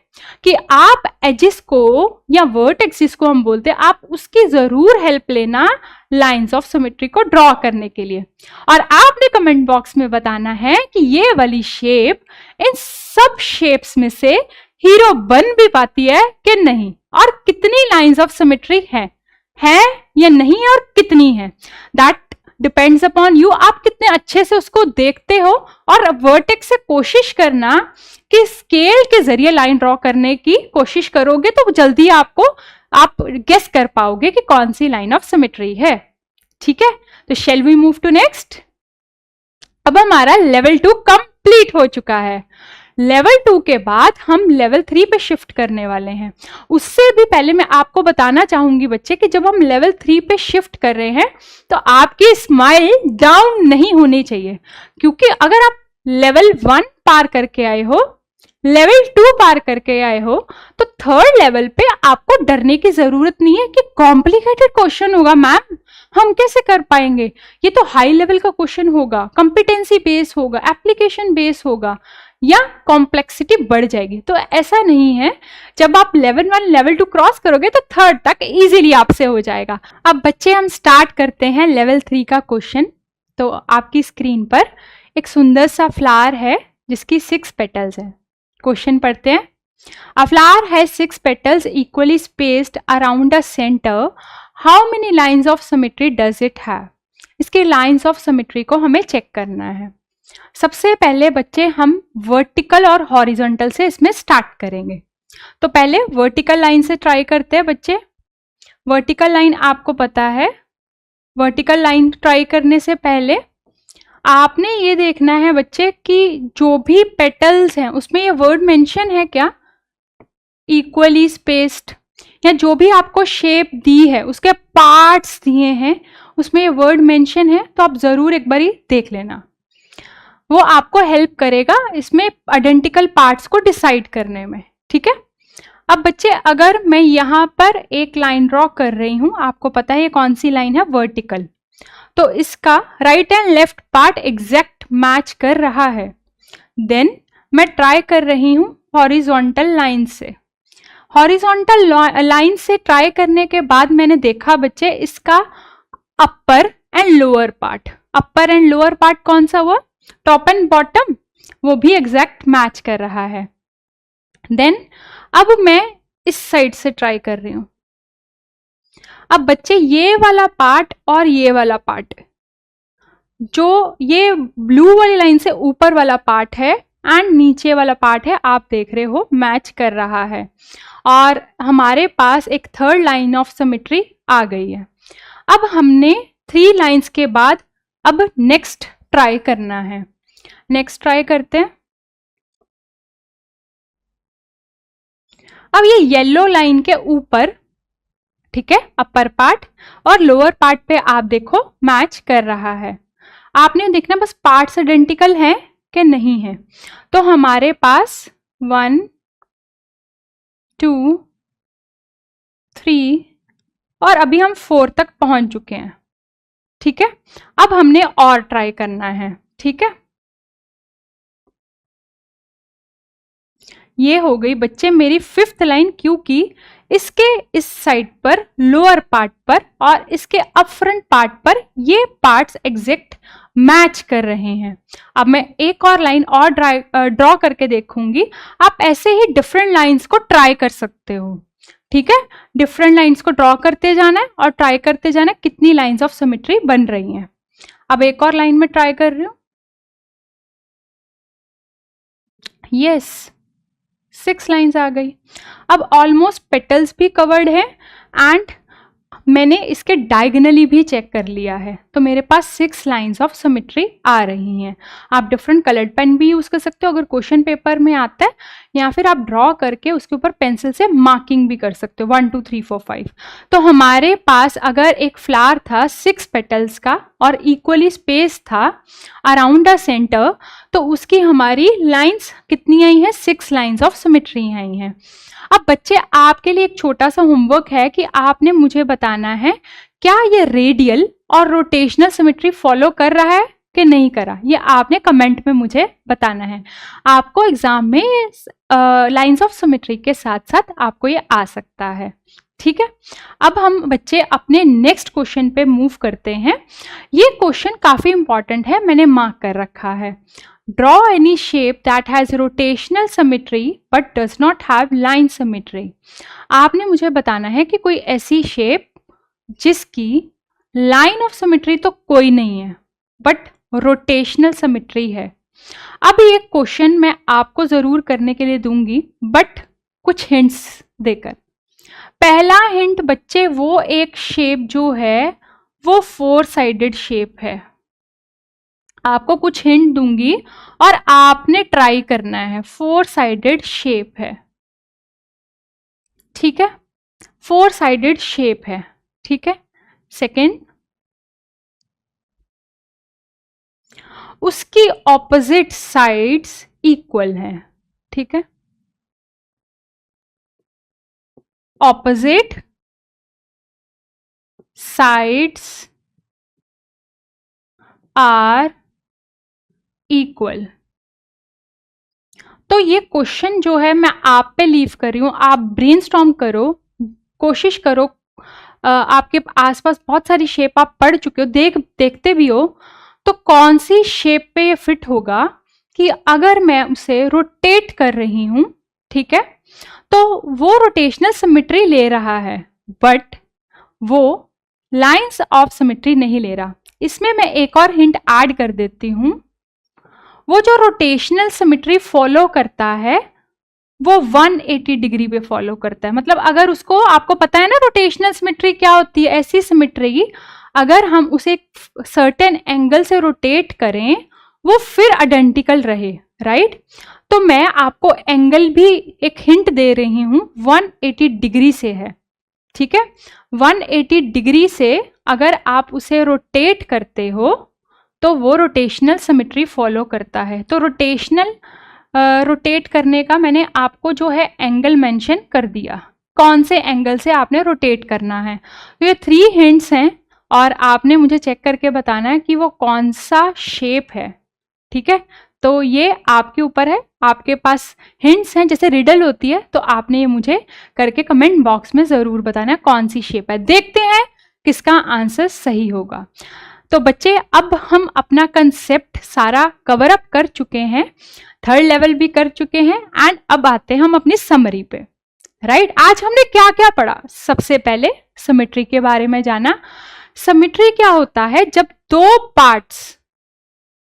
कि आप एजिस को या वर्टेक्सिस को हम बोलते हैं, आप उसकी जरूर हेल्प लेना लाइंस ऑफ सिमेट्री को ड्रॉ करने के लिए। और आपने कमेंट बॉक्स में बताना है कि ये वाली शेप इन सब शेप्स में से हीरो बन भी पाती है कि नहीं, और कितनी लाइंस ऑफ सिमेट्री है या नहीं, और कितनी है। दैट डिपेंड्स अपॉन यू, आप कितने अच्छे से उसको देखते हो। और वर्टेक्स से कोशिश करना कि स्केल के जरिए लाइन ड्रॉ करने की कोशिश करोगे तो जल्दी आप गेस कर पाओगे कि कौन सी लाइन ऑफ सिमेट्री है। ठीक है, तो shall we move to next. अब हमारा लेवल 2 कंप्लीट हो चुका है। लेवल 2 के बाद हम लेवल 3 पे शिफ्ट करने वाले हैं। उससे भी पहले मैं आपको बताना चाहूंगी बच्चे कि जब हम लेवल 3 पे शिफ्ट कर रहे हैं तो आपकी स्माइल डाउन नहीं होनी चाहिए, क्योंकि अगर आप लेवल 1 पार करके आए हो, लेवल 2 पार करके आए हो, तो थर्ड लेवल पे आपको डरने की जरूरत नहीं है कि कॉम्प्लिकेटेड क्वेश्चन होगा मैम, हम कैसे कर पाएंगे। ये तो हाई लेवल का क्वेश्चन होगा, कंपिटेंसी बेस होगा, एप्लीकेशन बेस होगा, या कॉम्प्लेक्सिटी बढ़ जाएगी। तो ऐसा नहीं है, जब आप लेवल 1 लेवल 2 क्रॉस करोगे तो थर्ड तक इजीली आपसे हो जाएगा। अब बच्चे हम स्टार्ट करते हैं लेवल 3 का क्वेश्चन। तो आपकी स्क्रीन पर एक सुंदर सा फ्लावर है जिसकी 6 पेटल्स है। क्वेश्चन पढ़ते हैं। अ flower has 6 petals equally spaced around a centre, how many lines of symmetry does it have. इसके लाइंस ऑफ सिमेट्री को हमें चेक करना है। सबसे पहले बच्चे हम वर्टिकल और हॉरिजॉन्टल से इसमें स्टार्ट करेंगे। तो पहले वर्टिकल लाइन से ट्राई करते हैं बच्चे। वर्टिकल लाइन आपको पता है, वर्टिकल लाइन ट्राई करने से पहले आपने ये देखना है बच्चे कि जो भी पेटल्स हैं उसमें ये वर्ड मेंशन है क्या, इक्वली स्पेस्ड, या जो भी आपको शेप दी है उसके पार्ट्स दिए हैं उसमें ये वर्ड मेंशन है, तो आप जरूर एक बारी देख लेना, वो आपको हेल्प करेगा इसमें आइडेंटिकल पार्ट्स को डिसाइड करने में। ठीक है, अब बच्चे अगर मैं यहाँ पर एक लाइन ड्रॉ कर रही हूं, आपको पता है ये कौन सी लाइन है, वर्टिकल, तो इसका right and left part exact match कर रहा है। देन मैं ट्राई कर रही हूं हॉरिजॉन्टल लाइन से। हॉरिजॉन्टल लाइन से ट्राई करने के बाद मैंने देखा बच्चे इसका upper and lower part, upper and lower part कौन सा हुआ, टॉप एंड बॉटम, वो भी एग्जैक्ट मैच कर रहा है। देन अब मैं इस साइड से ट्राई कर रही हूं। अब बच्चे ये वाला पार्ट और ये वाला पार्ट, जो ये ब्लू वाली लाइन से ऊपर वाला पार्ट है एंड नीचे वाला पार्ट है, आप देख रहे हो मैच कर रहा है, और हमारे पास एक थर्ड लाइन ऑफ सिमेट्री आ गई है। अब हमने 3 लाइंस के बाद अब नेक्स्ट ट्राई करना है, नेक्स्ट ट्राई करते हैं। अब ये येलो लाइन के ऊपर, ठीक है, अपर पार्ट और लोअर पार्ट पे आप देखो मैच कर रहा है। आपने देखना बस पार्ट्स आइडेंटिकल हैं कि नहीं है। तो हमारे पास 1 2 3 और अभी हम 4 तक पहुंच चुके हैं। ठीक है, अब हमने और ट्राई करना है। ठीक है, ये हो गई बच्चे मेरी 5th लाइन, क्योंकि इसके इस साइड पर लोअर पार्ट पर और इसके अप फ्रंट पार्ट पर ये पार्ट्स एग्जैक्ट मैच कर रहे हैं। अब मैं एक और लाइन और ड्रॉ करके देखूंगी। आप ऐसे ही डिफरेंट लाइंस को ट्राई कर सकते हो। ठीक है, डिफरेंट लाइंस को ड्रॉ करते जाना है और ट्राई करते जाना है कितनी लाइंस ऑफ सिमेट्री बन रही हैं। अब एक और लाइन में ट्राई कर रही हूं। यस, 6 लाइंस आ गई। अब ऑलमोस्ट पेटल्स भी कवर्ड है एंड मैंने इसके डायगोनली भी चेक कर लिया है, तो मेरे पास 6 लाइंस ऑफ सिमेट्री आ रही हैं। आप डिफरेंट कलर्ड पेन भी यूज कर सकते हो अगर क्वेश्चन पेपर में आता है, या फिर आप ड्रॉ करके उसके ऊपर पेंसिल से मार्किंग भी कर सकते हो 1 2 3 4 5। तो हमारे पास अगर एक फ्लावर था 6 पेटल्स का और इक्वली स्पेस था अराउंड द सेंटर, तो उसकी हमारी लाइंस कितनी आई हैं, 6 लाइंस ऑफ सिमेट्री आई हैं। अब बच्चे आपके लिए एक छोटा सा होमवर्क है कि आपने मुझे बताना है क्या ये रेडियल और रोटेशनल सिमेट्री फॉलो कर रहा है कि नहीं करा, ये आपने कमेंट में मुझे बताना है। आपको एग्जाम में लाइंस ऑफ सिमेट्री के साथ साथ आपको ये आ सकता है। ठीक है, अब हम बच्चे अपने नेक्स्ट क्वेश्चन पे मूव करते हैं। ये क्वेश्चन काफी इंपॉर्टेंट है, मैंने मार्क कर रखा है। Draw any shape that has rotational symmetry but does not have line symmetry। आपने मुझे बताना है कि कोई ऐसी शेप जिसकी लाइन ऑफ सिमेट्री तो कोई नहीं है बट रोटेशनल सिमेट्री है। अब ये क्वेश्चन मैं आपको जरूर करने के लिए दूंगी बट कुछ हिंट्स देकर। पहला हिंट बच्चे, वो एक शेप जो है वो 4 साइडेड शेप है। आपको कुछ हिंट दूंगी और आपने ट्राई करना है। 4 साइडेड शेप है। ठीक है, 4 साइडेड शेप है। ठीक है, सेकेंड, उसकी ऑपोजिट साइड्स इक्वल हैं। ठीक है, ऑपोजिट साइड्स आर इक्वल। तो ये क्वेश्चन जो है मैं आप पे लीव कर रही हूं, आप ब्रेनस्टॉर्म करो, कोशिश करो। आपके आसपास बहुत सारी शेप आप पढ़ चुके हो, देखते भी हो, तो कौन सी शेप पे ये फिट होगा कि अगर मैं उसे रोटेट कर रही हूं, ठीक है, तो वो रोटेशनल सिमेट्री ले रहा है बट वो लाइंस ऑफ सिमेट्री नहीं ले रहा। इसमें मैं एक और हिंट ऐड कर देती हूं। वो जो रोटेशनल सिमेट्री फॉलो करता है वो 180 डिग्री पे फॉलो करता है। मतलब अगर उसको, आपको पता है ना रोटेशनल सिमेट्री क्या होती है, ऐसी सिमेट्री अगर हम उसे सर्टेन एंगल से रोटेट करें वो फिर आइडेंटिकल रहे, राइट। तो मैं आपको एंगल भी एक हिंट दे रही हूं, 180 डिग्री से है, ठीक है। 180 डिग्री से अगर आप उसे रोटेट करते हो तो वो रोटेशनल सिमेट्री फॉलो करता है। तो रोटेट करने का मैंने आपको जो है एंगल मेंशन कर दिया, कौन से एंगल से आपने रोटेट करना है। तो ये 3 हिंट्स हैं और आपने मुझे चेक करके बताना है कि वो कौन सा शेप है, ठीक है। तो ये आपके ऊपर है, आपके पास हिंट्स हैं जैसे रिडल होती है, तो आपने ये मुझे करके कमेंट बॉक्स में ज़रूर बताना है कौन सी शेप है। देखते हैं किसका आंसर सही होगा। तो बच्चे अब हम अपना कंसेप्ट सारा कवर अप कर चुके हैं, 3rd लेवल भी कर चुके हैं एंड अब आते हैं हम अपनी समरी पे, राइट। आज हमने क्या क्या पढ़ा? सबसे पहले सिमेट्री के बारे में जाना। सिमेट्री क्या होता है? जब 2 पार्ट्स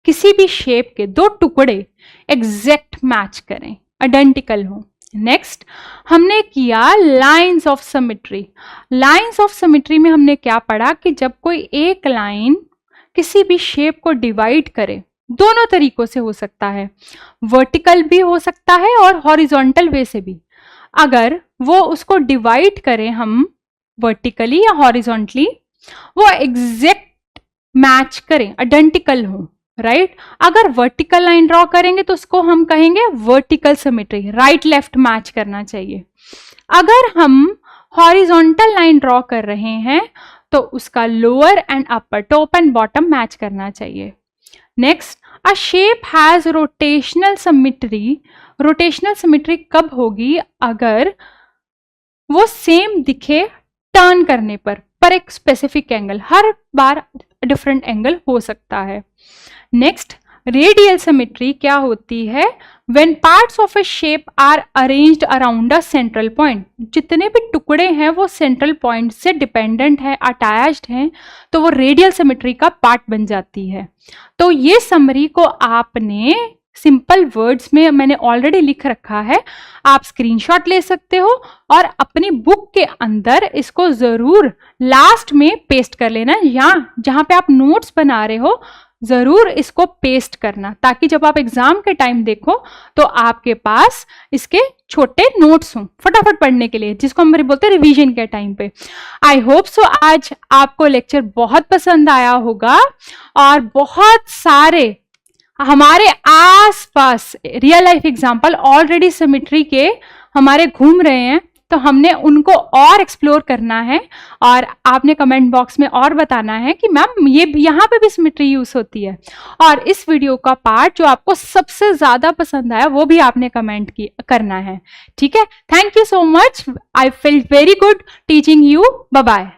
किसी भी शेप के 2 टुकड़े एग्जैक्ट मैच करें, आइडेंटिकल हो। नेक्स्ट हमने किया lines of symmetry. Lines of symmetry में हमने क्या पढ़ा कि जब कोई एक लाइन किसी भी शेप को डिवाइड करे, दोनों तरीकों से हो सकता है, वर्टिकल भी हो सकता है और हॉरिजॉन्टल वे से भी। अगर वो उसको डिवाइड करें हम वर्टिकली या हॉरिजॉन्टली, वो एग्जैक्ट मैच करें, आइडेंटिकल हो, राइट। अगर वर्टिकल लाइन ड्रॉ करेंगे तो उसको हम कहेंगे vertical symmetry, right left match करना चाहिए। अगर हम हॉरिजॉन्टल लाइन ड्रॉ कर रहे हैं तो उसका lower and upper, top and bottom match करना चाहिए। Next, a shape has rotational symmetry. Rotational symmetry कब होगी? अगर वो सेम दिखे टर्न करने पर एक स्पेसिफिक एंगल, हर बार डिफरेंट एंगल हो सकता है। नेक्स्ट, रेडियल सिमेट्री क्या होती है? When parts of a shape are arranged around a central point. जितने भी टुकड़े हैं वो सेंट्रल पॉइंट से डिपेंडेंट है, अटैच्ड हैं, तो वो रेडियल सिमेट्री का पार्ट बन जाती है। तो ये समरी को आपने सिंपल वर्ड्स में मैंने ऑलरेडी लिख रखा है, आप स्क्रीनशॉट ले सकते हो और अपनी बुक के अंदर इसको जरूर लास्ट में पेस्ट कर लेना, या जहां पे आप नोट्स बना रहे हो जरूर इसको पेस्ट करना, ताकि जब आप एग्जाम के टाइम देखो तो आपके पास इसके छोटे नोट्स हों फटाफट पढ़ने के लिए, जिसको हम बोलते हैं रिवीजन के टाइम पे। आई होप सो आज आपको लेक्चर बहुत पसंद आया होगा और बहुत सारे हमारे आसपास real life example already symmetry के हमारे घूम रहे हैं, तो हमने उनको और एक्सप्लोर करना है और आपने कमेंट बॉक्स में और बताना है कि मैम ये यहाँ पे भी सिमेट्री यूज होती है। और इस वीडियो का पार्ट जो आपको सबसे ज्यादा पसंद आया वो भी आपने कमेंट करना है, ठीक है। Thank you so much, I feel very good teaching you. Bye bye.